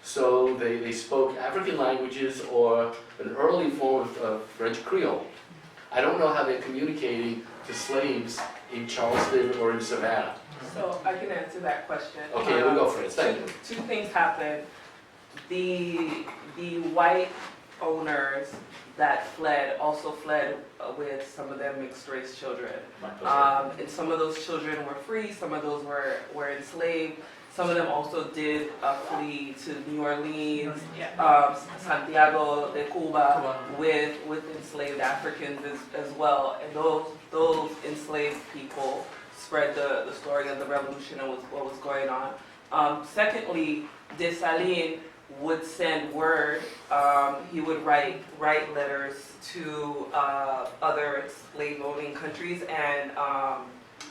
So they spoke African languages or an early form of French Creole. I don't know how they're communicating to slaves in Charleston or in Savannah. So I can answer that question. Okay, we'll go for it. Thank you. Two things happened. The white owners that fled also fled with some of their mixed race children. And some of those children were free, some of those were enslaved. Some of them also did flee to New Orleans, Santiago de Cuba, with enslaved Africans as well. And those enslaved people spread the story of the revolution and what was going on. Secondly, Dessalines would send word. He would write letters to other slave-owning countries, and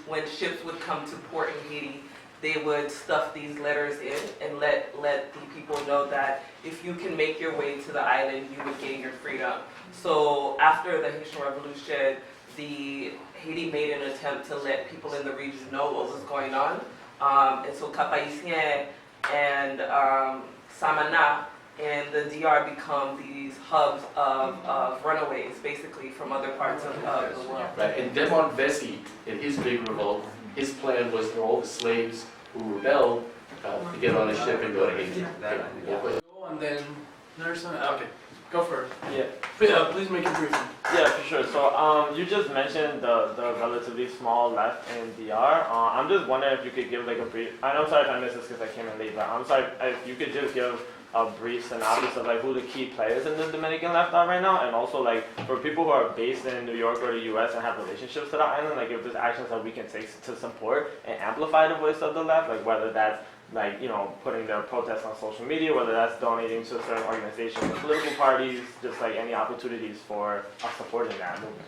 when ships would come to port in Haiti, they would stuff these letters in and let the people know that if you can make your way to the island, you would gain your freedom. So after the Haitian Revolution, Haiti made an attempt to let people in the region know what was going on. And so Cap-Haïtien and Samana and the DR become these hubs of runaways, basically, from other parts of the world. Right, and Demont Vesey, in his big revolt, his plan was for all the slaves who rebelled to get on a ship and go to Haiti. And then there's some. Okay. Go first. Yeah. Please make it brief. Yeah, for sure. So you just mentioned the relatively small left in DR. I'm just wondering if you could give like a brief, and I'm sorry if I missed this because I came in late, but I'm sorry if you could just give a brief synopsis of like who the key players in the Dominican left are right now, and also like for people who are based in New York or the US and have relationships to the island, like if there's actions that we can take to support and amplify the voice of the left, like whether that's like, you know, putting their protests on social media, whether that's donating to certain organizations or political parties, just like any opportunities for us supporting that movement.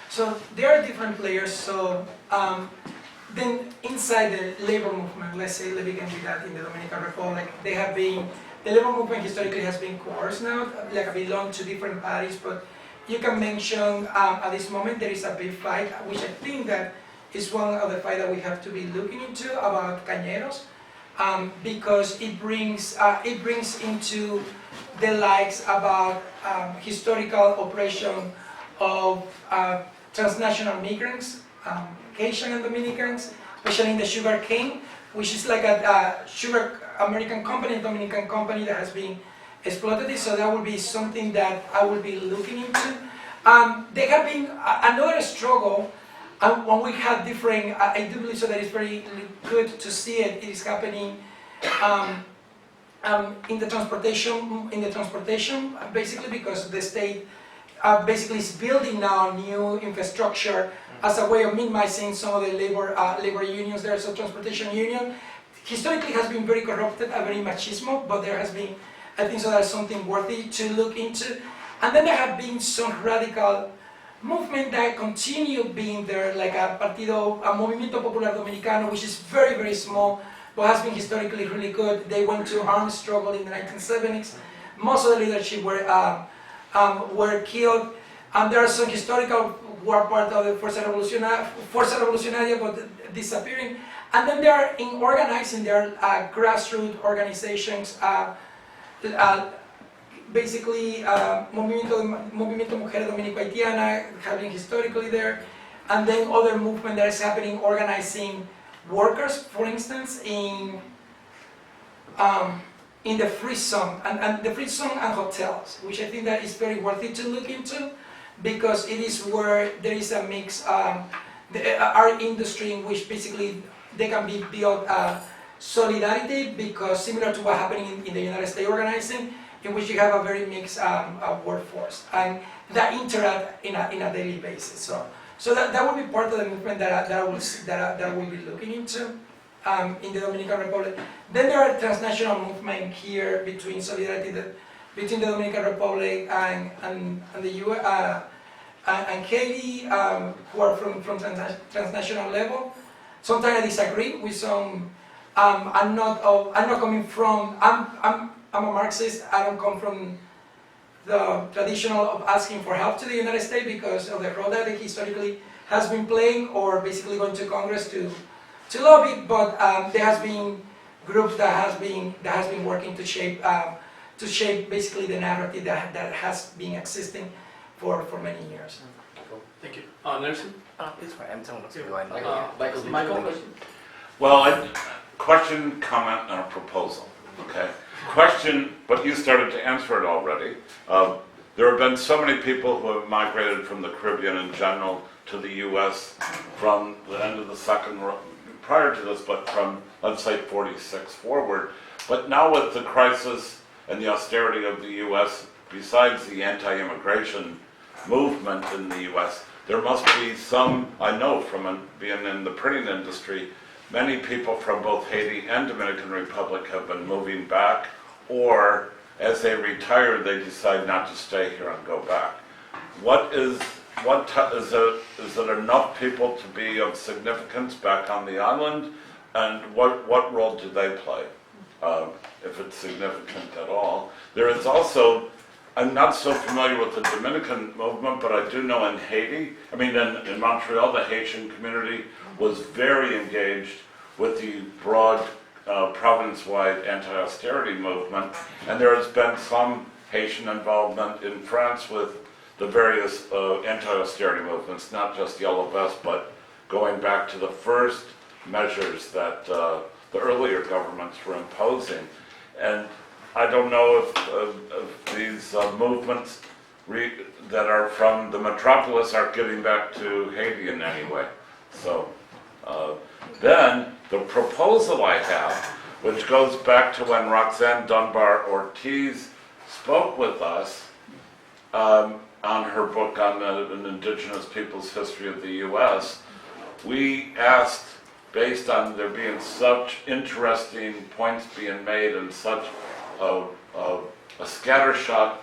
So there are different players. So then inside the labor movement, let's say, let's begin with that in the Dominican Republic, the labor movement historically has been coerced now, like belong to different parties, but you can mention at this moment there is a big fight, which I think that is one of the fights that we have to be looking into about cañeros. Because it brings into the lights about historical oppression of transnational migrants, Haitian and Dominicans, especially in the sugar cane, which is like a sugar American company, Dominican company that has been exploited. So that will be something that I will be looking into. There have been another struggle. When we have different, I do believe so that it's very good to see it. It is happening in the transportation, basically because the state basically is building now new infrastructure as a way of minimizing some of the labor unions there. So transportation union historically has been very corrupted, very machismo, but there has been, I think so that's something worthy to look into. And then there have been some radical movement that continue being there, like a Movimiento Popular Dominicano, which is very, very small, but has been historically really good. They went to armed struggle in the 1970s. Most of the leadership were killed, and there are some historical who are part of the Fuerza Revolucionaria, but disappearing. And then they are organizing their grassroots organizations, basically Movimiento Mujer Dominico-Haitiana having historically there, and then other movement that is happening organizing workers, for instance, in the free zone, and the free zone and hotels, which I think that is very worthy to look into, because it is where there is a mix, our industry in which basically they can be built solidarity, because similar to what happening in the United States organizing, in which you have a very mixed workforce, and that interact in a daily basis. So that will be part of the movement that I will be looking into in the Dominican Republic. Then there are transnational movement here between solidarity between the Dominican Republic and the US and Haiti, who are from transnational level. Sometimes I disagree with some. I'm not coming from. I'm a Marxist. I don't come from the traditional of asking for help to the United States because of the role that it historically has been playing, or basically going to Congress to lobby. But there has been groups that has been working to shape basically the narrative that has been existing for many years. Thank you. Nelson? It's for Michael. Well, question, comment, and a proposal. Okay. Question, but you started to answer it already. There have been so many people who have migrated from the Caribbean in general to the U.S. from the end of the second, prior to this, but from, let's say, 46 forward. But now with the crisis and the austerity of the U.S., besides the anti-immigration movement in the U.S., there must be some, I know from being in the printing industry, many people from both Haiti and Dominican Republic have been moving back, or as they retire, they decide not to stay here and go back. Is it enough people to be of significance back on the island, and what role do they play, if it's significant at all? There is also, I'm not so familiar with the Dominican movement, but I do know in Haiti, I mean in Montreal, the Haitian community was very engaged with the broad province-wide anti-austerity movement, and there has been some Haitian involvement in France with the various anti-austerity movements, not just Yellow Vest, but going back to the first measures that the earlier governments were imposing. And I don't know if these movements that are from the metropolis are getting back to Haiti in any way. So then the proposal I have, which goes back to when Roxanne Dunbar Ortiz spoke with us on her book on an indigenous people's history of the U.S., we asked, based on there being such interesting points being made and such a scattershot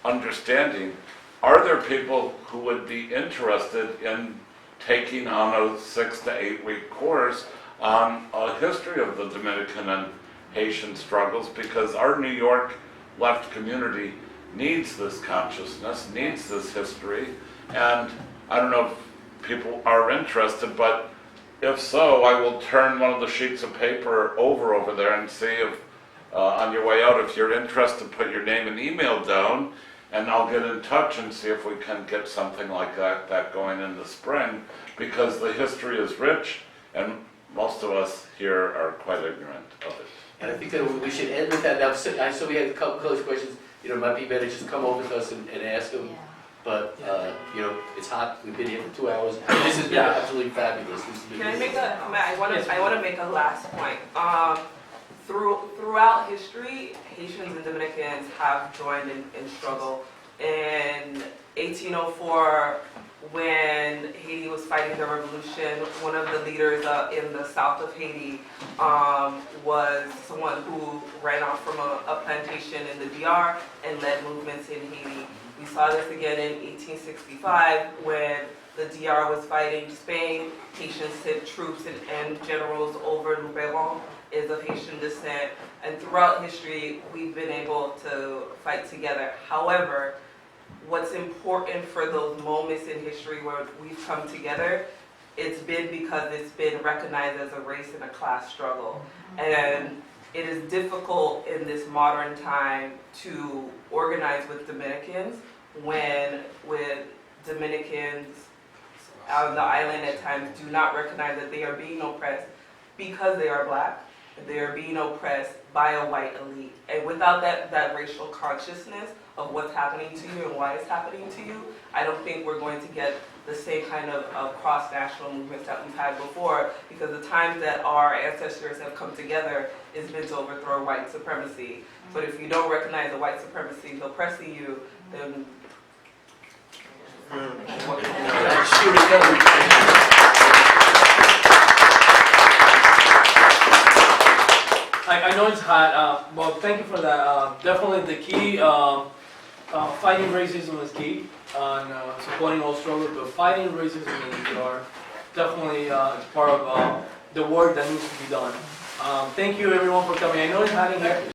understanding, are there people who would be interested in taking on a 6 to 8 week course on a history of the Dominican and Haitian struggles, because our New York left community needs this consciousness, needs this history, and I don't know if people are interested, but if so, I will turn one of the sheets of paper over there and see if on your way out, if you're interested, put your name and email down, and I'll get in touch and see if we can get something like that going in the spring, because the history is rich, and most of us here are quite ignorant of it. And I think that we should end with that. Now, so we had a couple of questions. You know, it might be better just come over to us and ask them. But, you know, it's hot. We've been here for 2 hours. This has been absolutely fabulous. Can I make a comment? I want to make a last point. Throughout history, Haitians and Dominicans have joined in struggle. In 1804, when Haiti was fighting the revolution, one of the leaders in the south of Haiti was someone who ran off from a plantation in the DR and led movements in Haiti. We saw this again in 1865 when the DR was fighting Spain. Haitians sent troops and generals over. Luperon is of Haitian descent, and throughout history we've been able to fight together. However, what's important for those moments in history where we've come together, it's been because it's been recognized as a race and a class struggle. And it is difficult in this modern time to organize with Dominicans when Dominicans on the island at times do not recognize that they are being oppressed because they are black. They are being oppressed by a white elite. And without that racial consciousness of what's happening to you and why it's happening to you, I don't think we're going to get the same kind of cross-national movements that we've had before, because the times that our ancestors have come together has been to overthrow white supremacy. But if you don't recognize the white supremacy is oppressing you, then I know it's hot, but thank you for that. Definitely the key, fighting racism is key on supporting all struggles, but fighting racism in the DR definitely is part of the work that needs to be done. Thank you everyone for coming. I know it's hot in here.